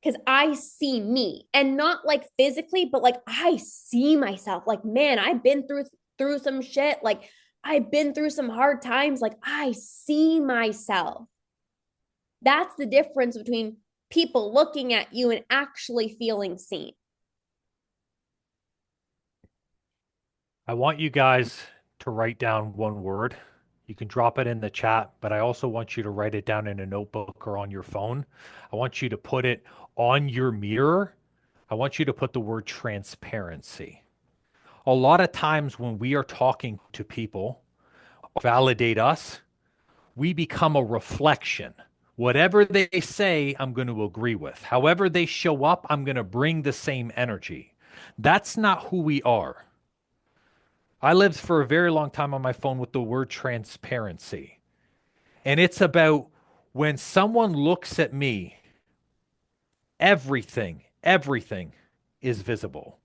because I see me, and not like physically, but like I see myself. Like, man, I've been through some shit. Like, I've been through some hard times. Like, I see myself. That's the difference between people looking at you and actually feeling seen. I want you guys to write down one word. You can drop it in the chat, but I also want you to write it down in a notebook or on your phone. I want you to put it on your mirror. I want you to put the word transparency. A lot of times when we are talking to people, validate us, we become a reflection. Whatever they say, I'm going to agree with. However they show up, I'm going to bring the same energy. That's not who we are. I lived for a very long time on my phone with the word transparency. And it's about when someone looks at me, everything is visible.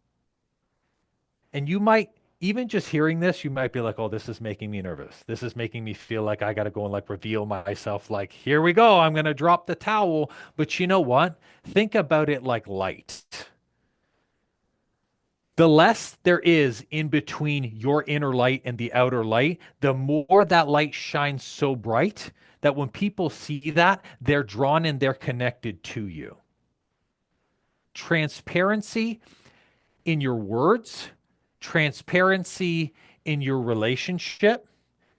And you might, even just hearing this, you might be like, oh, this is making me nervous. This is making me feel like I got to go and like reveal myself. Like, here we go. I'm going to drop the towel. But you know what? Think about it like light. The less there is in between your inner light and the outer light, the more that light shines so bright that when people see that, they're drawn and they're connected to you. Transparency in your words, transparency in your relationship,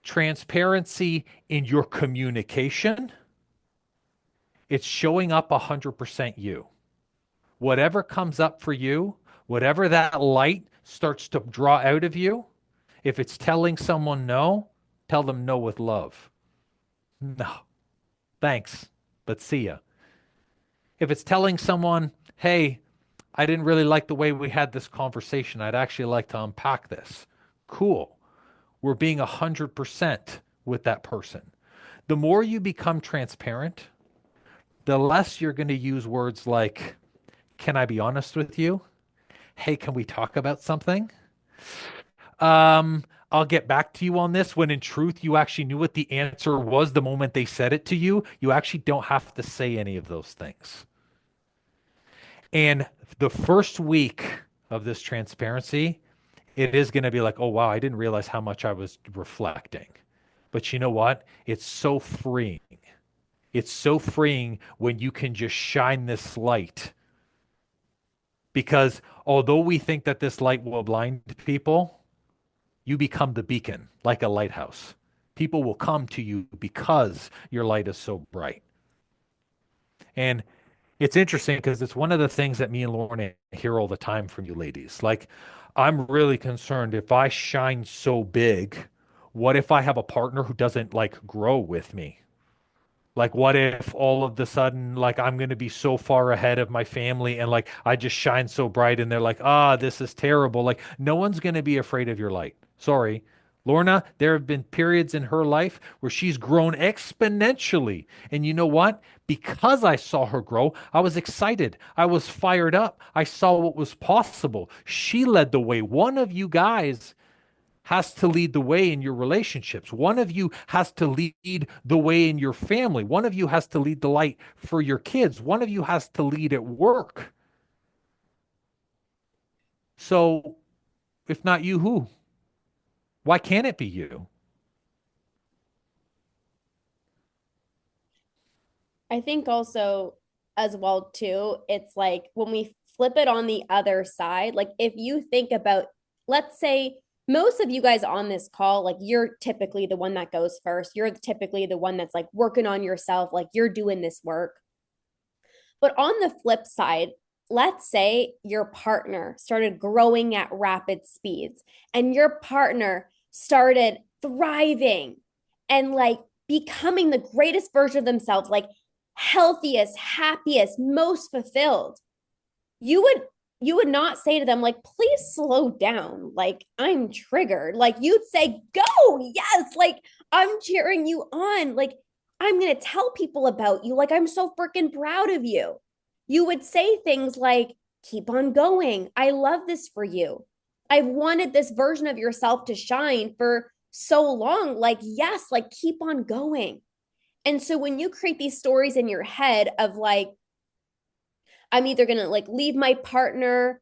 transparency in your communication. It's showing up 100% you. Whatever comes up for you, whatever that light starts to draw out of you, if it's telling someone no, tell them no with love. No, thanks, but see ya. If it's telling someone, hey, I didn't really like the way we had this conversation, I'd actually like to unpack this. Cool. We're being 100% with that person. The more you become transparent, the less you're going to use words like, can I be honest with you? Hey, can we talk about something? I'll get back to you on this, when in truth, you actually knew what the answer was the moment they said it to you. You actually don't have to say any of those things. And the first week of this transparency, it is going to be like, oh, wow, I didn't realize how much I was reflecting. But you know what? It's so freeing. It's so freeing when you can just shine this light. Because although we think that this light will blind people, you become the beacon, like a lighthouse. People will come to you because your light is so bright. And it's interesting because it's one of the things that me and Lauren hear all the time from you ladies. Like, I'm really concerned if I shine so big, what if I have a partner who doesn't like grow with me? Like, what if all of the sudden, like, I'm going to be so far ahead of my family and like I just shine so bright and they're like, ah, this is terrible. Like, no one's going to be afraid of your light. Sorry. Lorna, there have been periods in her life where she's grown exponentially. And you know what? Because I saw her grow, I was excited. I was fired up. I saw what was possible. She led the way. One of you guys has to lead the way in your relationships. One of you has to lead the way in your family. One of you has to lead the light for your kids. One of you has to lead at work. So, if not you, who? Why can't it be you? I think also as well too, it's like when we flip it on the other side, like if you think about, let's say most of you guys on this call, like you're typically the one that goes first. You're typically the one that's like working on yourself, like you're doing this work. But on the flip side, let's say your partner started growing at rapid speeds and your partner started thriving and like becoming the greatest version of themselves, like healthiest, happiest, most fulfilled. You would not say to them like, please slow down, like I'm triggered. Like you'd say, go, yes, like I'm cheering you on, like I'm going to tell people about you, like I'm so freaking proud of you. You would say things like, keep on going, I love this for you, I've wanted this version of yourself to shine for so long, like yes, like keep on going. And so when you create these stories in your head of like, I'm either going to like leave my partner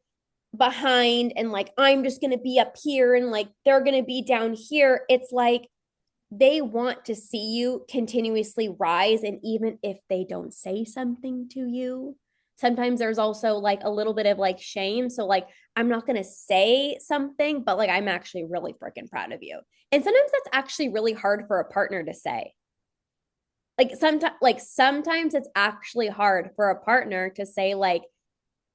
behind and like I'm just going to be up here and like they're going to be down here. It's like they want to see you continuously rise. And even if they don't say something to you, sometimes there's also like a little bit of like shame. So, like, I'm not going to say something, but like, I'm actually really freaking proud of you. And sometimes that's actually really hard for a partner to say. Sometimes it's actually hard for a partner to say, like,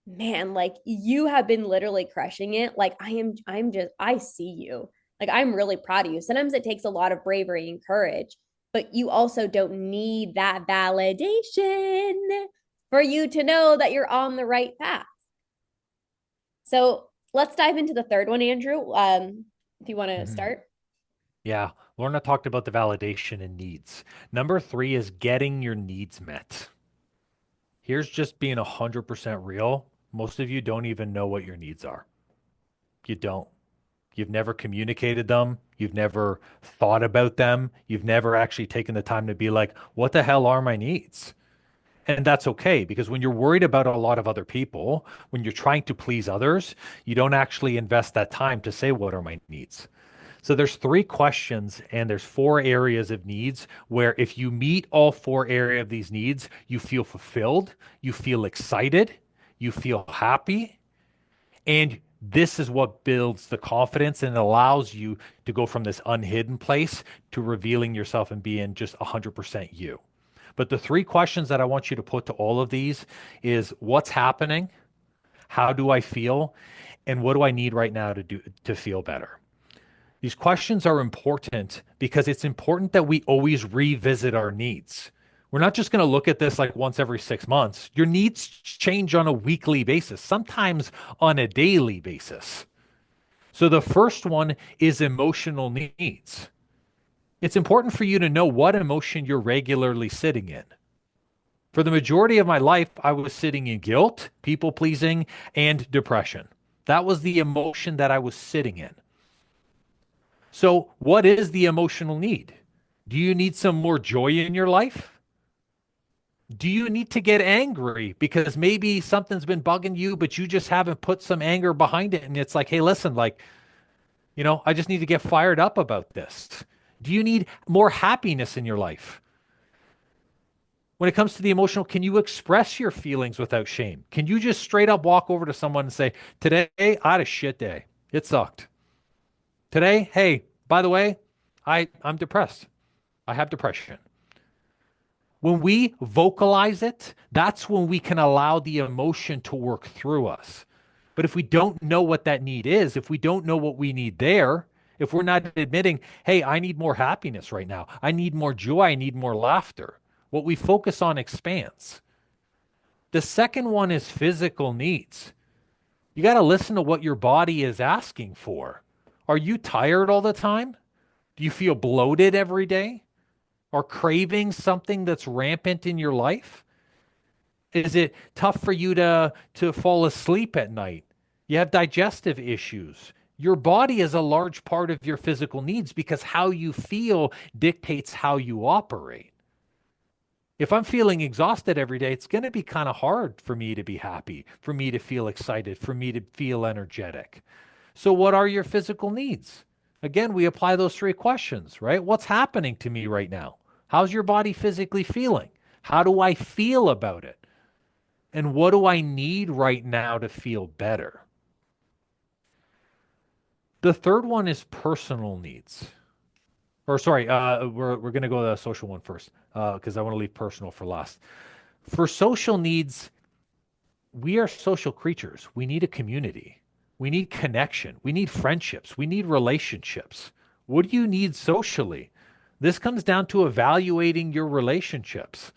man, like you have been literally crushing it. Like I see you. Like I'm really proud of you. Sometimes it takes a lot of bravery and courage, but you also don't need that validation for you to know that you're on the right path. So let's dive into the third one, Andrew. If you want to Mhm. start. Yeah. Lorna talked about the validation and needs. Number three is getting your needs met. Here's just being 100% real. Most of you don't even know what your needs are. You don't. You've never communicated them. You've never thought about them. You've never actually taken the time to be like, what the hell are my needs? And that's okay because when you're worried about a lot of other people, when you're trying to please others, you don't actually invest that time to say, what are my needs? So there's three questions and there's four areas of needs where if you meet all four areas of these needs, you feel fulfilled, you feel excited, you feel happy, and this is what builds the confidence and allows you to go from this unhidden place to revealing yourself and being just 100% you. But the three questions that I want you to put to all of these is what's happening? How do I feel? And what do I need right now to feel better? These questions are important because it's important that we always revisit our needs. We're not just going to look at this like once every 6 months. Your needs change on a weekly basis, sometimes on a daily basis. So the first one is emotional needs. It's important for you to know what emotion you're regularly sitting in. For the majority of my life, I was sitting in guilt, people pleasing, and depression. That was the emotion that I was sitting in. So, what is the emotional need? Do you need some more joy in your life? Do you need to get angry because maybe something's been bugging you, but you just haven't put some anger behind it? And it's like, hey, listen, like, I just need to get fired up about this. Do you need more happiness in your life? When it comes to the emotional, can you express your feelings without shame? Can you just straight up walk over to someone and say, today, I had a shit day. It sucked. Today, hey, by the way, I'm depressed. I have depression. When we vocalize it, that's when we can allow the emotion to work through us. But if we don't know what that need is, if we don't know what we need there, if we're not admitting, hey, I need more happiness right now, I need more joy, I need more laughter, what we focus on expands. The second one is physical needs. You got to listen to what your body is asking for. Are you tired all the time? Do you feel bloated every day? Are craving something that's rampant in your life? Is it tough for you to fall asleep at night? You have digestive issues. Your body is a large part of your physical needs because how you feel dictates how you operate. If I'm feeling exhausted every day, it's going to be kind of hard for me to be happy, for me to feel excited, for me to feel energetic. So, what are your physical needs? Again, we apply those three questions, right? What's happening to me right now? How's your body physically feeling? How do I feel about it? And what do I need right now to feel better? The third one is personal needs. Or sorry, we're going to go to the social one first because I want to leave personal for last. For social needs, we are social creatures. We need a community. We need connection. We need friendships. We need relationships. What do you need socially? This comes down to evaluating your relationships.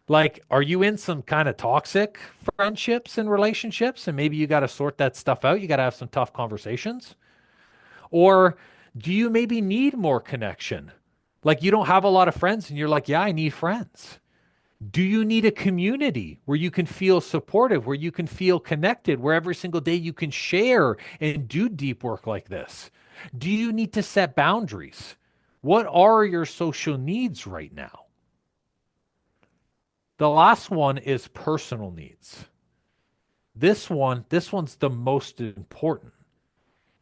Like, are you in some kind of toxic friendships and relationships? And maybe you got to sort that stuff out. You got to have some tough conversations. Or do you maybe need more connection? Like, you don't have a lot of friends and you're like, yeah, I need friends. Do you need a community where you can feel supportive, where you can feel connected, where every single day you can share and do deep work like this? Do you need to set boundaries? What are your social needs right now? The last one is personal needs. This one's the most important.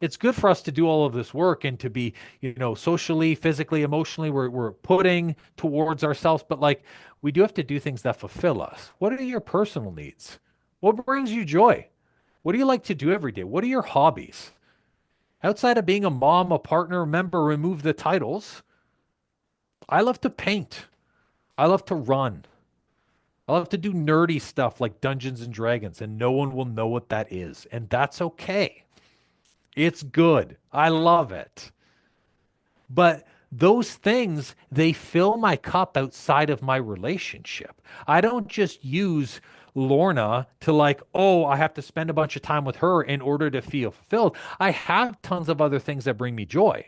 It's good for us to do all of this work and to be, socially, physically, emotionally, we're putting towards ourselves, but like we do have to do things that fulfill us. What are your personal needs? What brings you joy? What do you like to do every day? What are your hobbies? Outside of being a mom, a partner, remember, remove the titles. I love to paint. I love to run. I love to do nerdy stuff like Dungeons and Dragons, and no one will know what that is. And that's okay. It's good. I love it. But those things, they fill my cup outside of my relationship. I don't just use Lorna to like, oh, I have to spend a bunch of time with her in order to feel fulfilled. I have tons of other things that bring me joy.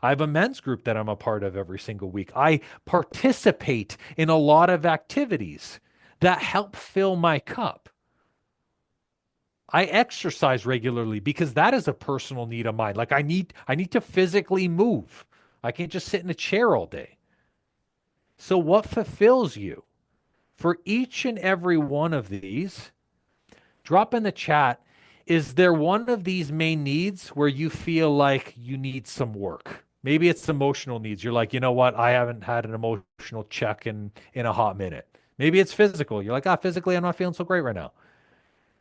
I have a men's group that I'm a part of every single week. I participate in a lot of activities that help fill my cup. I exercise regularly because that is a personal need of mine. Like I need to physically move. I can't just sit in a chair all day. So what fulfills you? For each and every one of these, drop in the chat. Is there one of these main needs where you feel like you need some work? Maybe it's emotional needs. You're like, you know what? I haven't had an emotional check in a hot minute. Maybe it's physical. You're like, physically, I'm not feeling so great right now.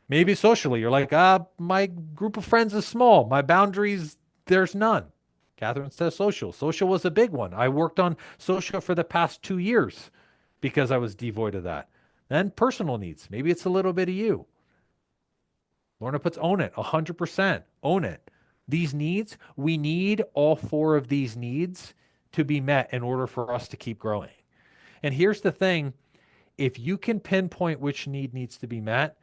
Maybe socially, you're like, my group of friends is small. My boundaries, there's none. Catherine says social. Social was a big one. I worked on social for the past 2 years because I was devoid of that. Then personal needs. Maybe it's a little bit of you. Lorna puts own it, 100%. Own it. These needs, we need all four of these needs to be met in order for us to keep growing. And here's the thing, if you can pinpoint which need needs to be met,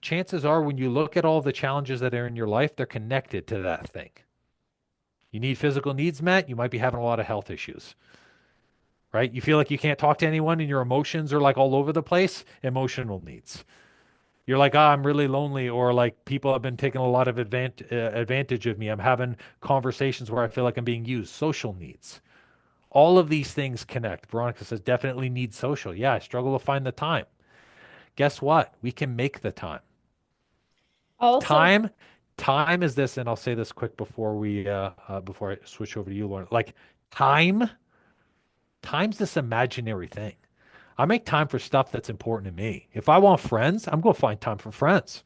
chances are when you look at all the challenges that are in your life, they're connected to that thing. You need physical needs met, you might be having a lot of health issues, right? You feel like you can't talk to anyone and your emotions are like all over the place, emotional needs. You're like, I'm really lonely, or like people have been taking a lot of advantage of me. I'm having conversations where I feel like I'm being used, social needs. All of these things connect. Veronica says, definitely need social. Yeah, I struggle to find the time. Guess what? We can make the time. Also, Time, time is this, and I'll say this quick before I switch over to you, Lauren. Like time, time's this imaginary thing. I make time for stuff that's important to me. If I want friends, I'm going to find time for friends.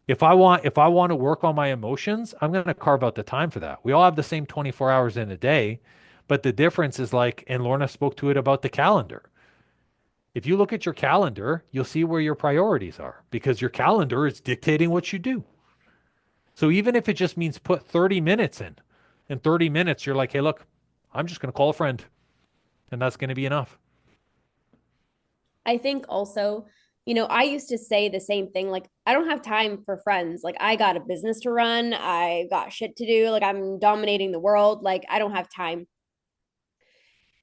If I want to work on my emotions, I'm going to carve out the time for that. We all have the same 24 hours in a day, but the difference is like, and Lorna spoke to it about the calendar. If you look at your calendar, you'll see where your priorities are because your calendar is dictating what you do. So even if it just means put 30 minutes in 30 minutes, you're like, hey, look, I'm just going to call a friend and that's going to be enough. I think also, I used to say the same thing. Like, I don't have time for friends. Like, I got a business to run. I got shit to do. Like, I'm dominating the world. Like, I don't have time.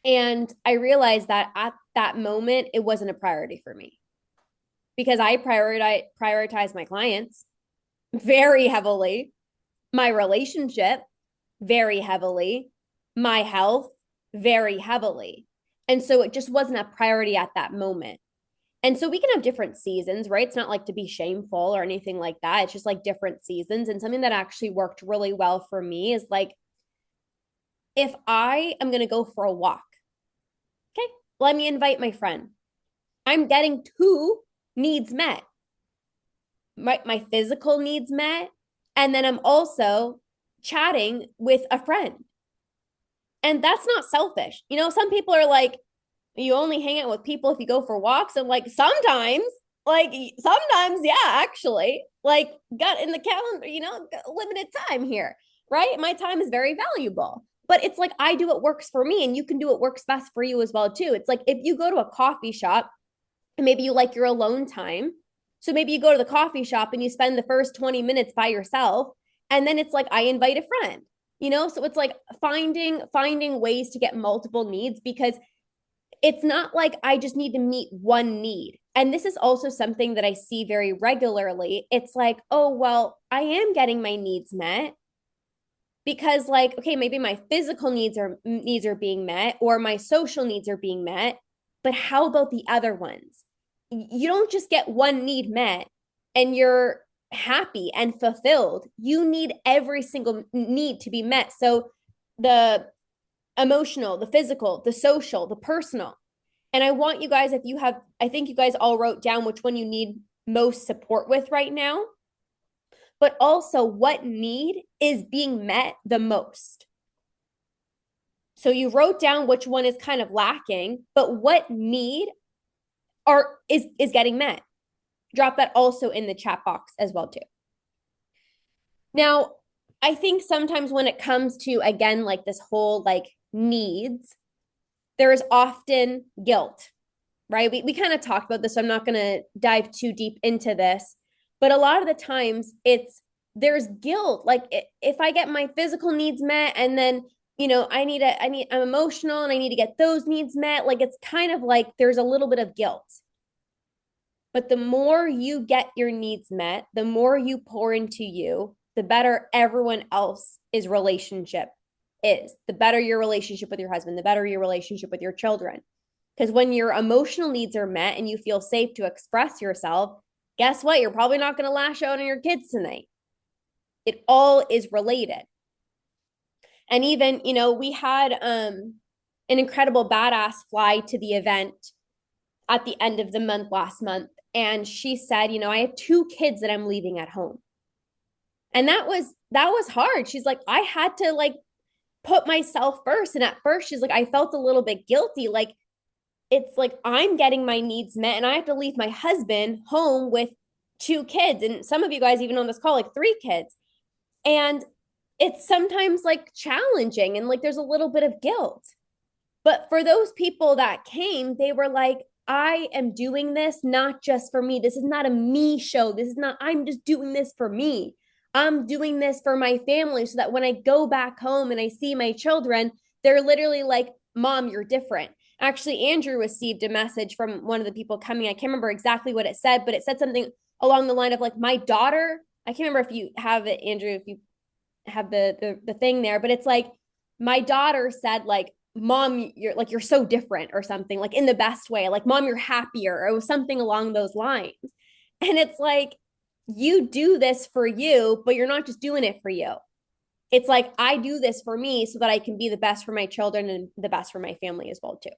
And I realized that at that moment, it wasn't a priority for me because I prioritize my clients very heavily, my relationship very heavily, my health very heavily. And so it just wasn't a priority at that moment. And so we can have different seasons, right? It's not like to be shameful or anything like that. It's just like different seasons. And something that actually worked really well for me is like, if I am going to go for a walk, okay, let me invite my friend. I'm getting two needs met, my physical needs met. And then I'm also chatting with a friend. And that's not selfish. Some people are like, you only hang out with people if you go for walks. And like sometimes, yeah, actually, like got in the calendar, limited time here, right? My time is very valuable. But it's like I do what works for me, and you can do what works best for you as well, too. It's like if you go to a coffee shop and maybe you like your alone time. So maybe you go to the coffee shop and you spend the first 20 minutes by yourself. And then it's like I invite a friend, so it's like finding ways to get multiple needs because it's not like I just need to meet one need. And this is also something that I see very regularly. It's like, oh, well, I am getting my needs met because like, okay, maybe my physical needs are being met or my social needs are being met, but how about the other ones? You don't just get one need met and you're happy and fulfilled, you need every single need to be met. So the emotional, the physical, the social, the personal. And I want you guys, if you have, I think you guys all wrote down which one you need most support with right now, but also what need is being met the most. So you wrote down which one is kind of lacking, but what need is getting met. Drop that also in the chat box as well too. Now, I think sometimes when it comes to, again, like this whole like needs, there is often guilt, right? We kind of talked about this, so I'm not going to dive too deep into this. But a lot of the times there's guilt. Like if I get my physical needs met and then, I'm emotional and I need to get those needs met. Like it's kind of like there's a little bit of guilt. But the more you get your needs met, the more you pour into you, the better everyone else's relationship is. The better your relationship with your husband, the better your relationship with your children. Because when your emotional needs are met and you feel safe to express yourself, guess what? You're probably not going to lash out on your kids tonight. It all is related. And even, we had an incredible badass fly to the event at the end of the month last month. And she said, I have 2 kids that I'm leaving at home. And that was hard. She's like, I had to like put myself first. And at first she's like, I felt a little bit guilty. Like, it's like I'm getting my needs met and I have to leave my husband home with 2 kids. And some of you guys, even on this call, like 3 kids. And it's sometimes like challenging and like there's a little bit of guilt. But for those people that came, they were like, I am doing this not just for me. This is not a me show. This is not, I'm just doing this for me. I'm doing this for my family so that when I go back home and I see my children, they're literally like, Mom, you're different. Actually, Andrew received a message from one of the people coming. I can't remember exactly what it said, but it said something along the line of like, my daughter, I can't remember if you have it, Andrew, if you have the thing there, but it's like, my daughter said like, Mom, you're so different or something, like in the best way, like Mom, you're happier, or it was something along those lines. And it's like, you do this for you, but you're not just doing it for you. It's like, I do this for me so that I can be the best for my children and the best for my family as well too.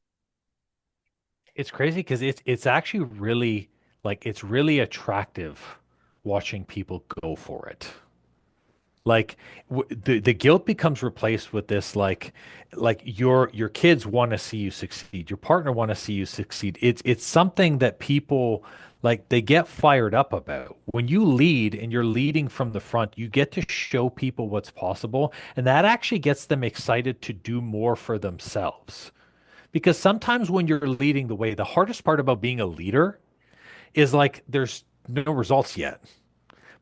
It's crazy because it's actually really like it's really attractive watching people go for it. Like the guilt becomes replaced with this like your kids want to see you succeed, your partner want to see you succeed. It's something that people like they get fired up about. When you lead and you're leading from the front, you get to show people what's possible, and that actually gets them excited to do more for themselves. Because sometimes when you're leading the way, the hardest part about being a leader is like there's no results yet.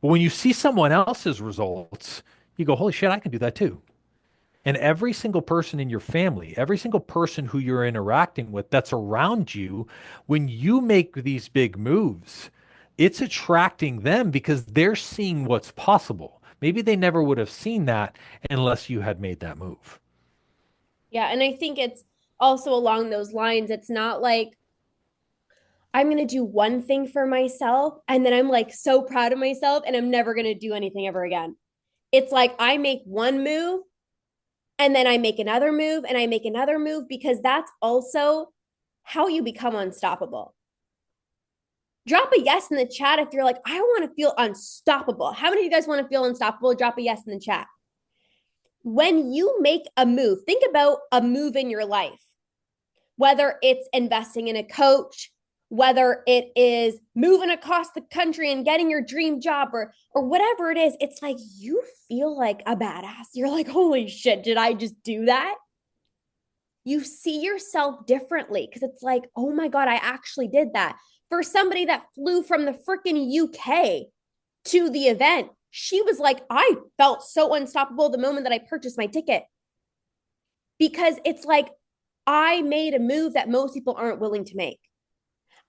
But when you see someone else's results, you go, holy shit, I can do that too. And every single person in your family, every single person who you're interacting with that's around you, when you make these big moves, it's attracting them because they're seeing what's possible. Maybe they never would have seen that unless you had made that move. Yeah. And I think it's also along those lines. It's not like I'm going to do one thing for myself and then I'm like so proud of myself and I'm never going to do anything ever again. It's like I make one move and then I make another move and I make another move, because that's also how you become unstoppable. Drop a yes in the chat if you're like, I want to feel unstoppable. How many of you guys want to feel unstoppable? Drop a yes in the chat. When you make a move, think about a move in your life, whether it's investing in a coach, whether it is moving across the country and getting your dream job, or whatever it is. It's like you feel like a badass. You're like, holy shit, did I just do that? You see yourself differently because it's like, oh my God, I actually did that. For somebody that flew from the freaking UK to the event, she was like, I felt so unstoppable the moment that I purchased my ticket, because it's like I made a move that most people aren't willing to make.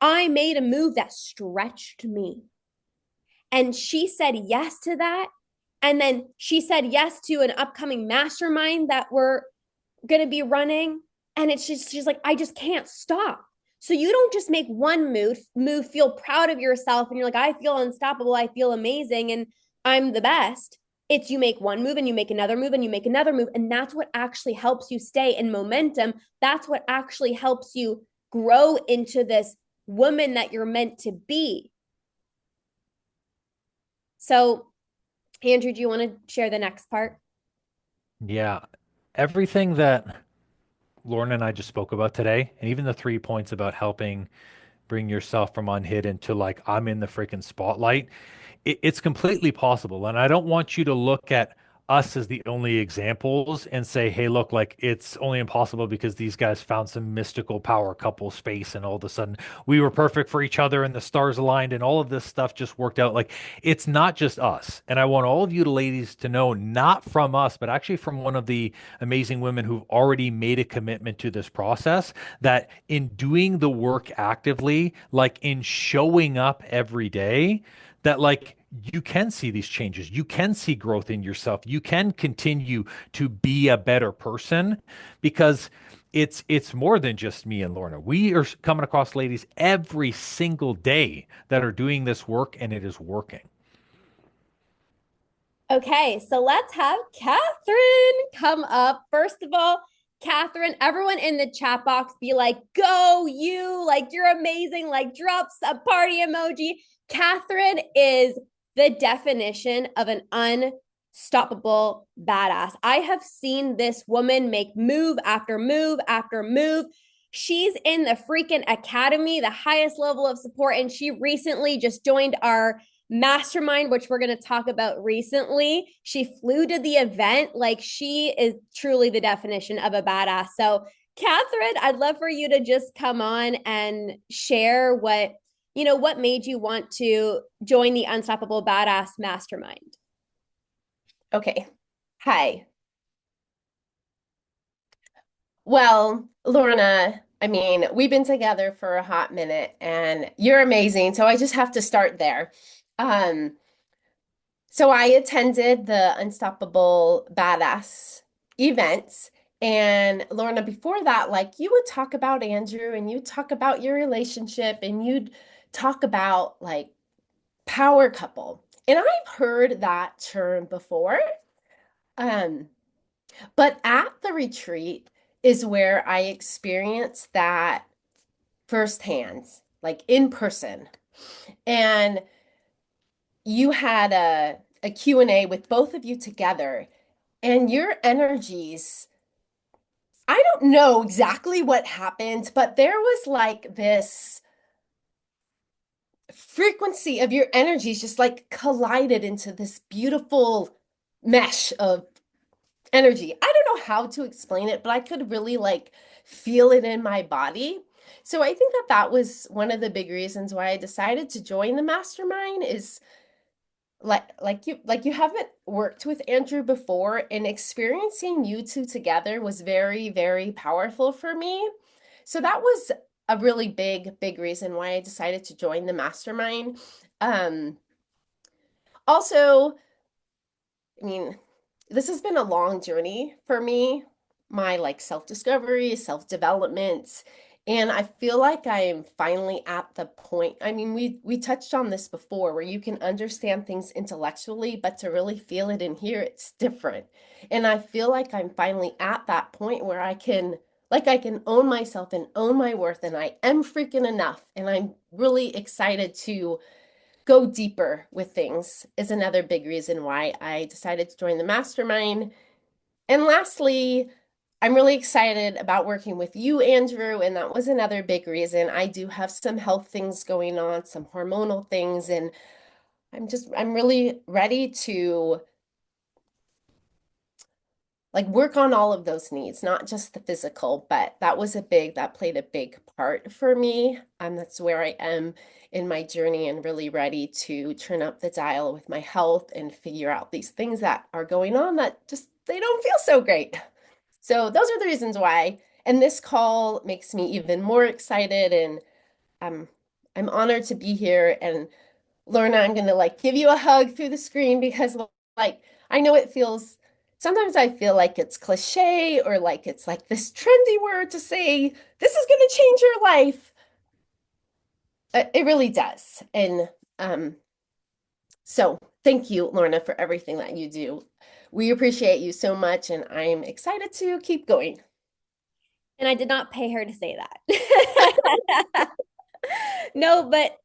I made a move that stretched me. And she said yes to that. And then she said yes to an upcoming mastermind that we're going to be running. And it's just, she's like, I just can't stop. So you don't just make one move, feel proud of yourself, and you're like, I feel unstoppable, I feel amazing, and I'm the best. It's you make one move and you make another move and you make another move. And that's what actually helps you stay in momentum. That's what actually helps you grow into this woman that you're meant to be. So, Andrew, do you want to share the next part? Yeah. Everything that Lauren and I just spoke about today, and even the 3 points about helping bring yourself from unhidden to like, I'm in the freaking spotlight, it's completely possible. And I don't want you to look at us as the only examples and say, hey, look, like it's only impossible because these guys found some mystical power couple space and all of a sudden we were perfect for each other and the stars aligned and all of this stuff just worked out. Like it's not just us. And I want all of you ladies to know, not from us, but actually from one of the amazing women who've already made a commitment to this process, that in doing the work actively, like in showing up every day, that like you can see these changes. You can see growth in yourself. You can continue to be a better person because it's more than just me and Lorna. We are coming across ladies every single day that are doing this work and it is working. Okay, so let's have Catherine come up. First of all, Catherine, everyone in the chat box be like, go you, like you're amazing, like drops a party emoji. Catherine is the definition of an unstoppable badass. I have seen this woman make move after move after move. She's in the freaking academy, the highest level of support, and she recently just joined our mastermind, which we're going to talk about recently. She flew to the event. Like she is truly the definition of a badass. So, Catherine, I'd love for you to just come on and share what made you want to join the Unstoppable Badass Mastermind. Okay. Hi. Well, Lorna, I mean, we've been together for a hot minute and you're amazing. So I just have to start there. Um, so I attended the Unstoppable Badass events. And Lorna, before that, like you would talk about Andrew and you'd talk about your relationship and you'd talk about like power couple. And I've heard that term before. Um, but at the retreat is where I experienced that firsthand, like in person. And you had a Q&A with both of you together, and your energies, I don't know exactly what happened, but there was like this frequency of your energies just like collided into this beautiful mesh of energy. I don't know how to explain it, but I could really like feel it in my body. So I think that that was one of the big reasons why I decided to join the mastermind is like you haven't worked with Andrew before, and experiencing you two together was very, very powerful for me. So that was a really big reason why I decided to join the mastermind. Um, also, I mean, this has been a long journey for me, my like self-discovery, self-development, and I feel like I am finally at the point. I mean, we touched on this before where you can understand things intellectually, but to really feel it and hear it's different. And I feel like I'm finally at that point where I can own myself and own my worth, and I am freaking enough. And I'm really excited to go deeper with things is another big reason why I decided to join the mastermind. And lastly, I'm really excited about working with you, Andrew, and that was another big reason. I do have some health things going on, some hormonal things, and I'm really ready to like work on all of those needs, not just the physical, but that played a big part for me. That's where I am in my journey and really ready to turn up the dial with my health and figure out these things that are going on that just they don't feel so great. So those are the reasons why. And this call makes me even more excited, and I'm I'm honored to be here. And Lorna, I'm gonna like give you a hug through the screen because like I know it feels sometimes I feel like it's cliche or like it's like this trendy word to say this is gonna change your life. It really does. And so thank you, Lorna, for everything that you do. We appreciate you so much, and I'm excited to keep going. And I did not pay her to say that. No, but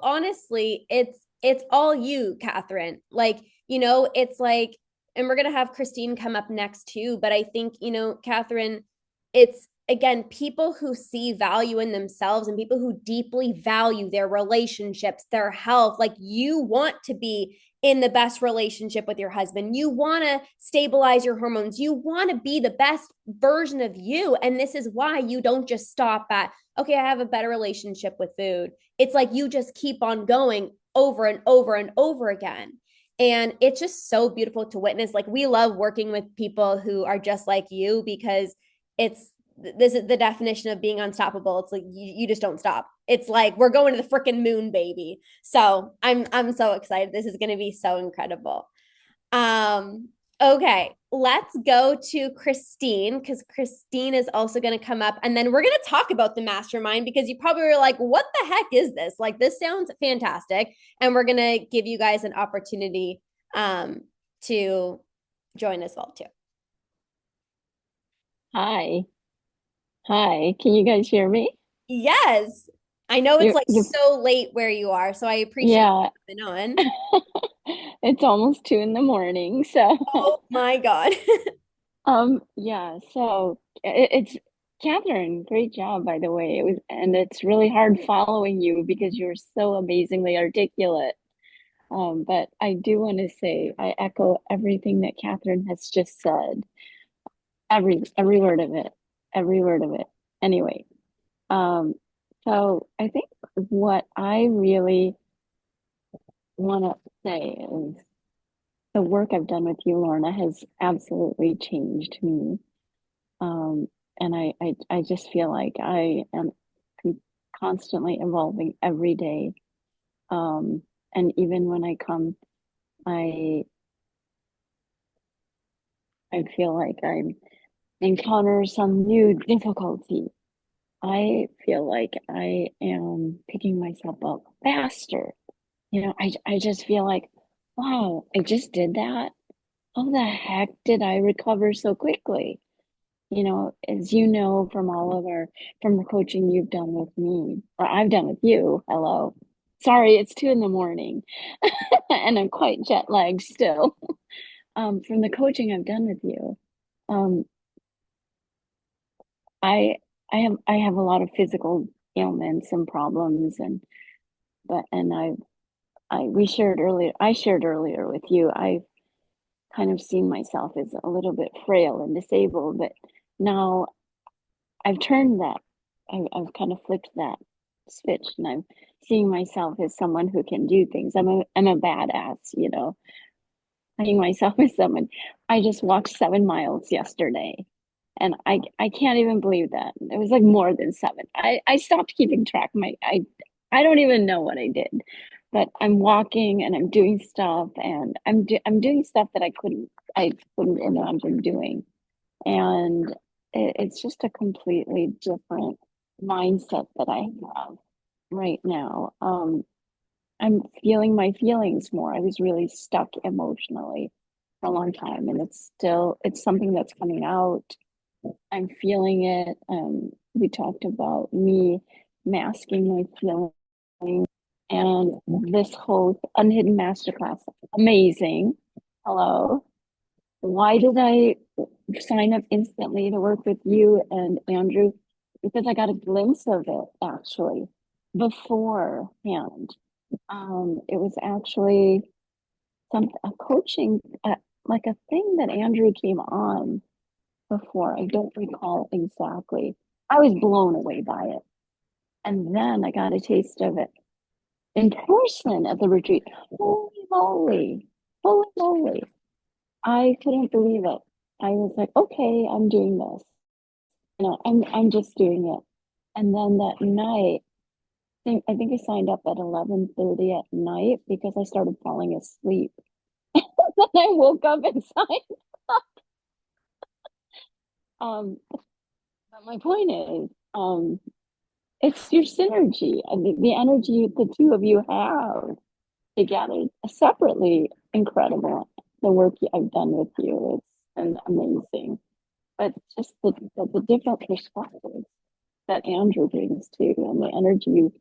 honestly, it's all you, Catherine. Like, it's like, and we're gonna have Christine come up next too. But I think, Catherine, it's again people who see value in themselves and people who deeply value their relationships, their health. Like you want to be in the best relationship with your husband. You want to stabilize your hormones. You want to be the best version of you. And this is why you don't just stop at, okay, I have a better relationship with food. It's like you just keep on going over and over and over again. And it's just so beautiful to witness. Like we love working with people who are just like you because it's this is the definition of being unstoppable. It's like you just don't stop. It's like we're going to the freaking moon, baby. So I'm so excited. This is going to be so incredible. Um, okay, let's go to Christine because Christine is also going to come up and then we're going to talk about the mastermind because you probably were like, what the heck is this? Like, this sounds fantastic. And we're going to give you guys an opportunity to join as well, too. Hi. Hi. Can you guys hear me? Yes. I know it's like You so late where you are, so I appreciate yeah. you coming on. It's almost 2 in the morning. So, Oh my God. yeah, so it's Catherine, great job, by the way. And it's really hard following you because you're so amazingly articulate. But I do want to say I echo everything that Catherine has just said. Every word of it. Every word of it. Anyway, um, so I think what I really want to say is the work I've done with you, Lorna, has absolutely changed me. Um, and I just feel like I am constantly evolving every day. And even when I come, I I feel like I encounter some new difficulty. I feel like I am picking myself up faster. I just feel like, wow, I just did that. How the heck did I recover so quickly? As you know from the coaching you've done with me, or I've done with you. Hello. Sorry, it's 2 in the morning and I'm quite jet lagged still. From the coaching I've done with you, um, I I have a lot of physical ailments and problems and I shared earlier with you, I've kind of seen myself as a little bit frail and disabled, but now I've turned that. I've kind of flipped that switch, and I'm seeing myself as someone who can do things. I'm a badass. Seeing myself as someone. I just walked 7 miles yesterday, and I can't even believe that. It was like more than seven. I stopped keeping track. I don't even know what I did, but I'm walking and I'm doing stuff, and I'm doing stuff that I couldn't imagine doing. And it's just a completely different mindset that I have right now. I'm feeling my feelings more. I was really stuck emotionally for a long time, and it's something that's coming out. I'm feeling it. We talked about me masking my feelings and this whole unhidden masterclass. Amazing. Hello. Why did I sign up instantly to work with you and Andrew? Because I got a glimpse of it actually beforehand. It was actually a coaching, like a thing that Andrew came on before. I don't recall exactly. I was blown away by it. And then I got a taste of it in person at the retreat. Holy moly. Holy moly. I couldn't believe it. I was like, okay, I'm doing this. I'm just doing it. And then that night, I think I signed up at 11:30 at night because I started falling asleep. Then I woke up and signed. But my point is, it's your synergy. I mean, the energy the two of you have together, separately, incredible. The work I've done with you, it's been amazing. But just the different perspectives that Andrew brings too, and the energy you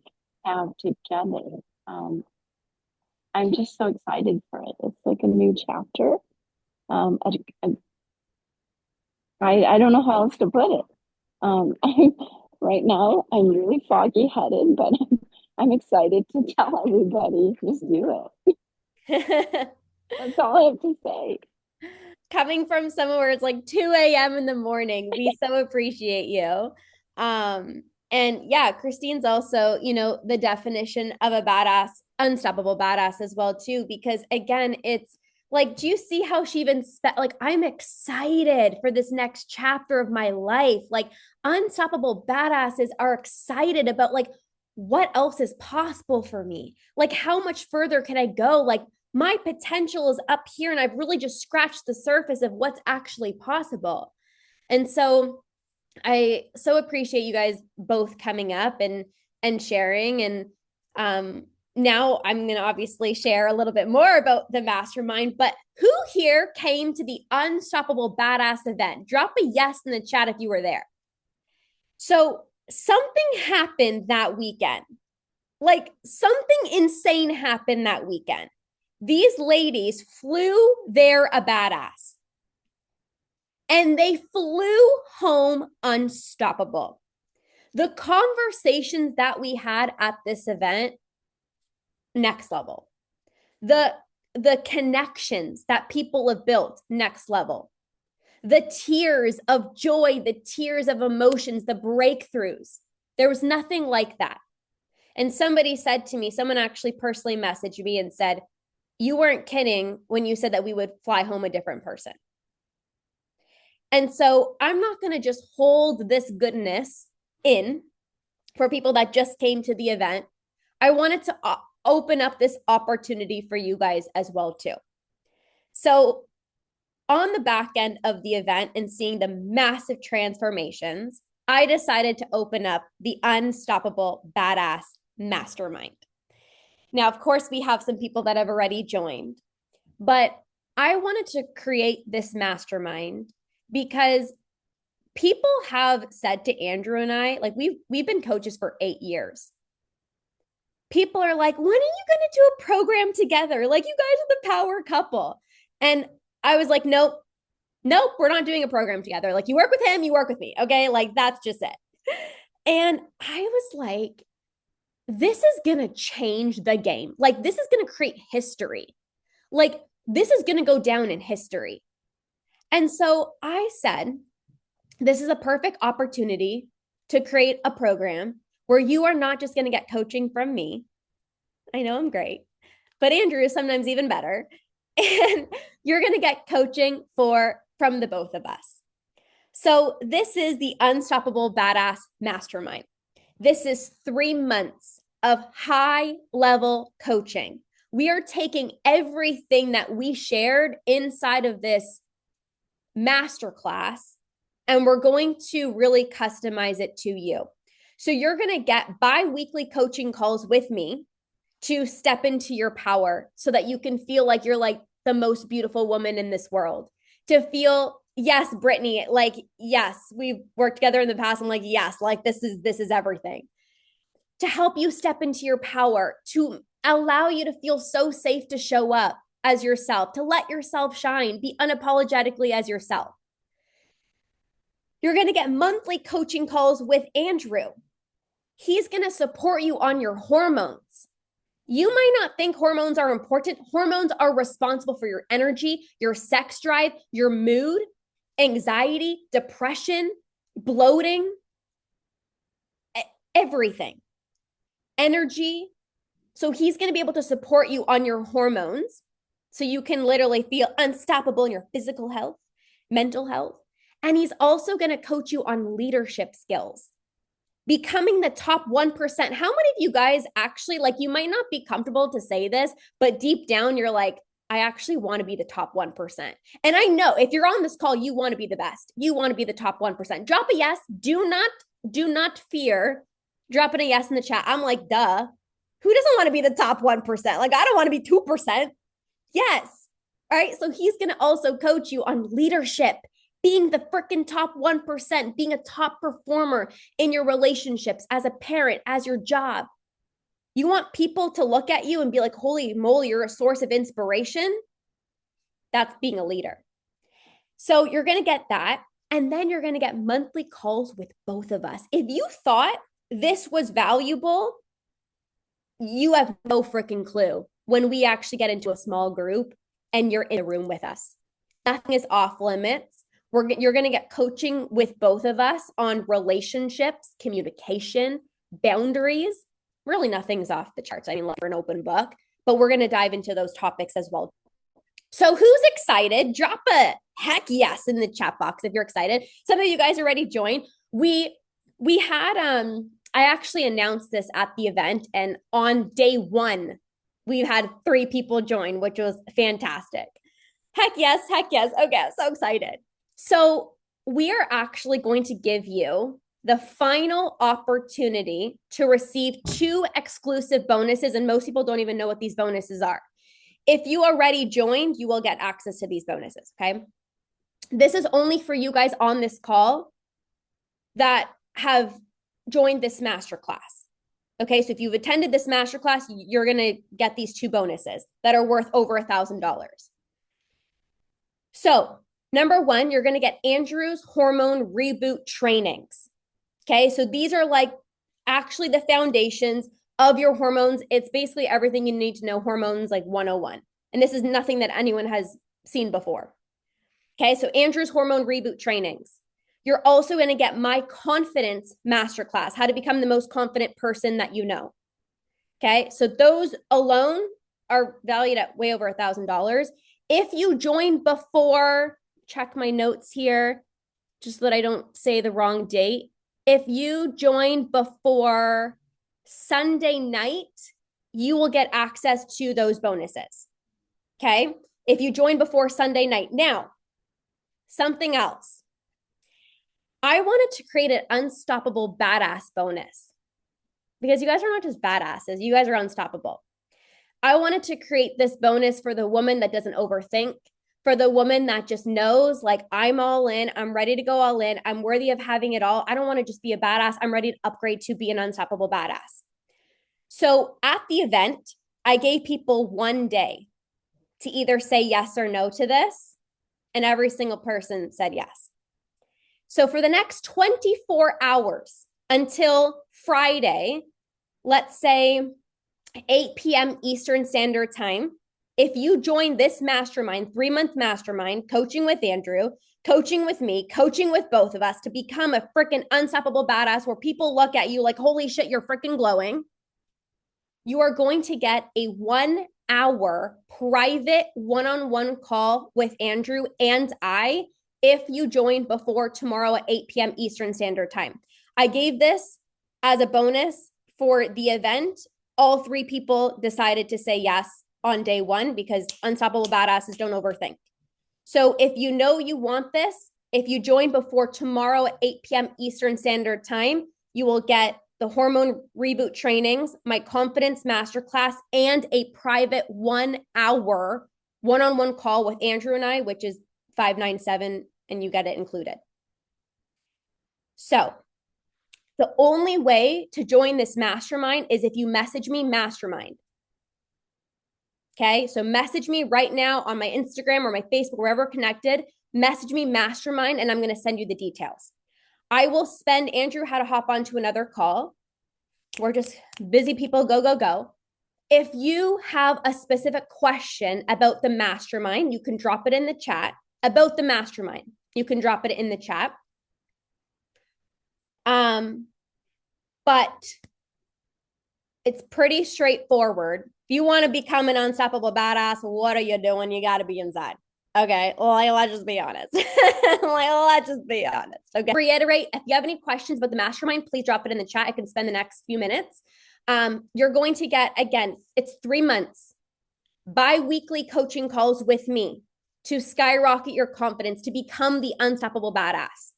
have together. I'm just so excited for it. It's like a new chapter. Um, I, I don't know how else to put it. Right now, I'm really foggy headed, but I'm excited to tell everybody just do it. That's all I have to say. Coming from somewhere where it's like 2 a.m. in the morning, we so appreciate you. And yeah, Christine's also, the definition of a badass, unstoppable badass as well, too, because again, it's like, do you see how she even like, I'm excited for this next chapter of my life. Like, unstoppable badasses are excited about like what else is possible for me. Like, how much further can I go? Like, my potential is up here, and I've really just scratched the surface of what's actually possible. And so I so appreciate you guys both coming up and sharing. And now I'm going to obviously share a little bit more about the mastermind, but who here came to the Unstoppable Badass event? Drop a yes in the chat if you were there. So something happened that weekend. Like, something insane happened that weekend. These ladies flew there a badass. And they flew home unstoppable. The conversations that we had at this event, next level. The connections that people have built, next level. The tears of joy, the tears of emotions, the breakthroughs. There was nothing like that. And somebody said to me, someone actually personally messaged me and said, you weren't kidding when you said that we would fly home a different person. And so I'm not going to just hold this goodness in for people that just came to the event. I wanted to open up this opportunity for you guys as well, too. So on the back end of the event and seeing the massive transformations, I decided to open up the Unstoppable Badass Mastermind. Now, of course, we have some people that have already joined, but I wanted to create this mastermind because people have said to Andrew and I, like we've been coaches for 8 years. People are like, when are you going to do a program together? Like, you guys are the power couple. And I was like, nope, we're not doing a program together. Like, you work with him, you work with me. Okay. Like, that's just it. And I was like, this is going to change the game. Like, this is going to create history. Like, this is going to go down in history. And so I said, this is a perfect opportunity to create a program where you are not just going to get coaching from me. I know I'm great, but Andrew is sometimes even better. And you're going to get coaching from the both of us. So this is the Unstoppable Badass Mastermind. This is 3 months of high level coaching. We are taking everything that we shared inside of this masterclass, and we're going to really customize it to you. So you're going to get bi-weekly coaching calls with me to step into your power so that you can feel like you're like the most beautiful woman in this world. To feel, yes, Brittany, like, yes, we've worked together in the past. I'm like, yes, like this is everything. To help you step into your power, to allow you to feel so safe to show up as yourself, to let yourself shine, be unapologetically as yourself. You're going to get monthly coaching calls with Andrew. He's going to support you on your hormones. You might not think hormones are important. Hormones are responsible for your energy, your sex drive, your mood, anxiety, depression, bloating, everything. Energy. So he's going to be able to support you on your hormones so you can literally feel unstoppable in your physical health, mental health. And he's also going to coach you on leadership skills, becoming the top 1%. How many of you guys actually, like, you might not be comfortable to say this, but deep down, you're like, I actually want to be the top 1%. And I know if you're on this call, you want to be the best. You want to be the top 1%. Drop a yes. Do not fear Dropping a yes in the chat. I'm like, duh. Who doesn't want to be the top 1%? Like, I don't want to be 2%. Yes. All right. So he's going to also coach you on leadership, being the freaking top 1%, being a top performer in your relationships, as a parent, as your job. You want people to look at you and be like, holy moly, you're a source of inspiration. That's being a leader. So you're going to get that. And then you're going to get monthly calls with both of us. If you thought this was valuable, you have no freaking clue when we actually get into a small group and you're in the room with us. Nothing is off limits. You're going to get coaching with both of us on relationships, communication, boundaries. Really, nothing's off the charts. I mean, like, we're an open book, but we're going to dive into those topics as well. So who's excited? Drop a heck yes in the chat box if you're excited. Some of you guys already joined. We had I actually announced this at the event, and on day 1 we had 3 people join, which was fantastic. Heck yes, heck yes. Okay, so excited. So we are actually going to give you the final opportunity to receive 2 exclusive bonuses, and most people don't even know what these bonuses are. If you already joined, you will get access to these bonuses, okay? This is only for you guys on this call that have joined this masterclass. Okay, so if you've attended this masterclass, you're going to get these 2 bonuses that are worth over $1,000. So, number 1, you're going to get Andrew's hormone reboot trainings. Okay, so these are like actually the foundations of your hormones. It's basically everything you need to know, hormones like 101. And this is nothing that anyone has seen before. Okay, so Andrew's hormone reboot trainings. You're also going to get my confidence masterclass, how to become the most confident person that you know. Okay, so those alone are valued at way over $1,000. If you join before, check my notes here, just so that I don't say the wrong date. If you join before Sunday night, you will get access to those bonuses. Okay, if you join before Sunday night. Now, something else. I wanted to create an unstoppable badass bonus because you guys are not just badasses, you guys are unstoppable. I wanted to create this bonus for the woman that doesn't overthink, for the woman that just knows, like, I'm all in, I'm ready to go all in, I'm worthy of having it all. I don't want to just be a badass, I'm ready to upgrade to be an unstoppable badass. So at the event, I gave people 1 day to either say yes or no to this, and every single person said yes. So for the next 24 hours until Friday, let's say 8 p.m. Eastern Standard Time, if you join this mastermind, 3-month mastermind, coaching with Andrew, coaching with me, coaching with both of us to become a freaking unstoppable badass where people look at you like, holy shit, you're freaking glowing, you are going to get a 1-hour private one-on-one call with Andrew and I if you join before tomorrow at 8 p.m. Eastern Standard Time. I gave this as a bonus for the event. All 3 people decided to say yes on day 1 because unstoppable badasses don't overthink. So if you know you want this, if you join before tomorrow at 8 p.m. Eastern Standard Time, you will get the hormone reboot trainings, my confidence masterclass, and a private 1-hour one-on-one call with Andrew and I, which is $597, and you get it included. So the only way to join this mastermind is if you message me mastermind. Okay, so message me right now on my Instagram or my Facebook, wherever connected, message me mastermind, and I'm going to send you the details. I will spend, Andrew had to hop onto another call. We're just busy people, go, go, go. If you have a specific question about the mastermind, you can drop it in the chat. About the mastermind, you can drop it in the chat. But it's pretty straightforward. If you want to become an unstoppable badass, what are you doing? You got to be inside. Okay, well, let's just be honest. Let's just be honest. Okay. Reiterate, if you have any questions about the mastermind, please drop it in the chat. I can spend the next few minutes. You're going to get, again, it's 3 months, bi-weekly coaching calls with me to skyrocket your confidence, to become the unstoppable badass.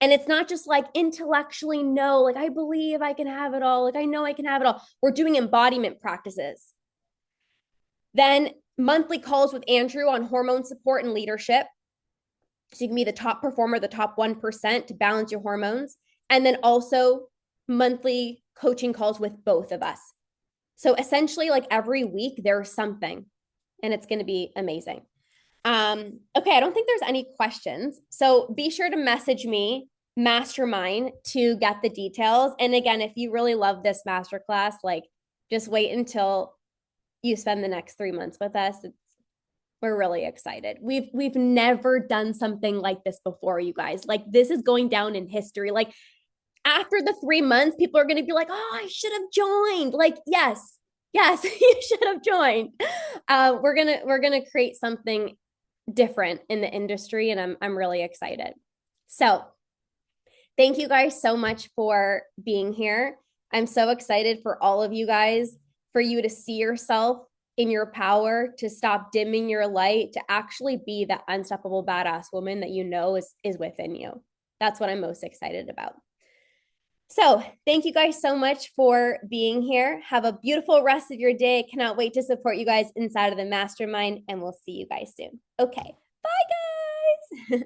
And it's not just like intellectually, no, like I believe I can have it all. Like I know I can have it all. We're doing embodiment practices. Then monthly calls with Andrew on hormone support and leadership. So you can be the top performer, the top 1% to balance your hormones. And then also monthly coaching calls with both of us. So essentially, like every week, there's something, and it's going to be amazing. Okay, I don't think there's any questions. So be sure to message me, Mastermind, to get the details. And again, if you really love this masterclass, like just wait until you spend the next 3 months with us. We're really excited. We've never done something like this before, you guys. Like this is going down in history. Like after the 3 months, people are going to be like, "Oh, I should have joined." Like, yes, you should have joined. We're gonna create something different in the industry, and I'm really excited. So, thank you guys so much for being here. I'm so excited for all of you guys, for you to see yourself in your power, to stop dimming your light, to actually be that unstoppable badass woman that you know is within you. That's what I'm most excited about. So thank you guys so much for being here. Have a beautiful rest of your day. Cannot wait to support you guys inside of the mastermind, and we'll see you guys soon. Okay, bye guys.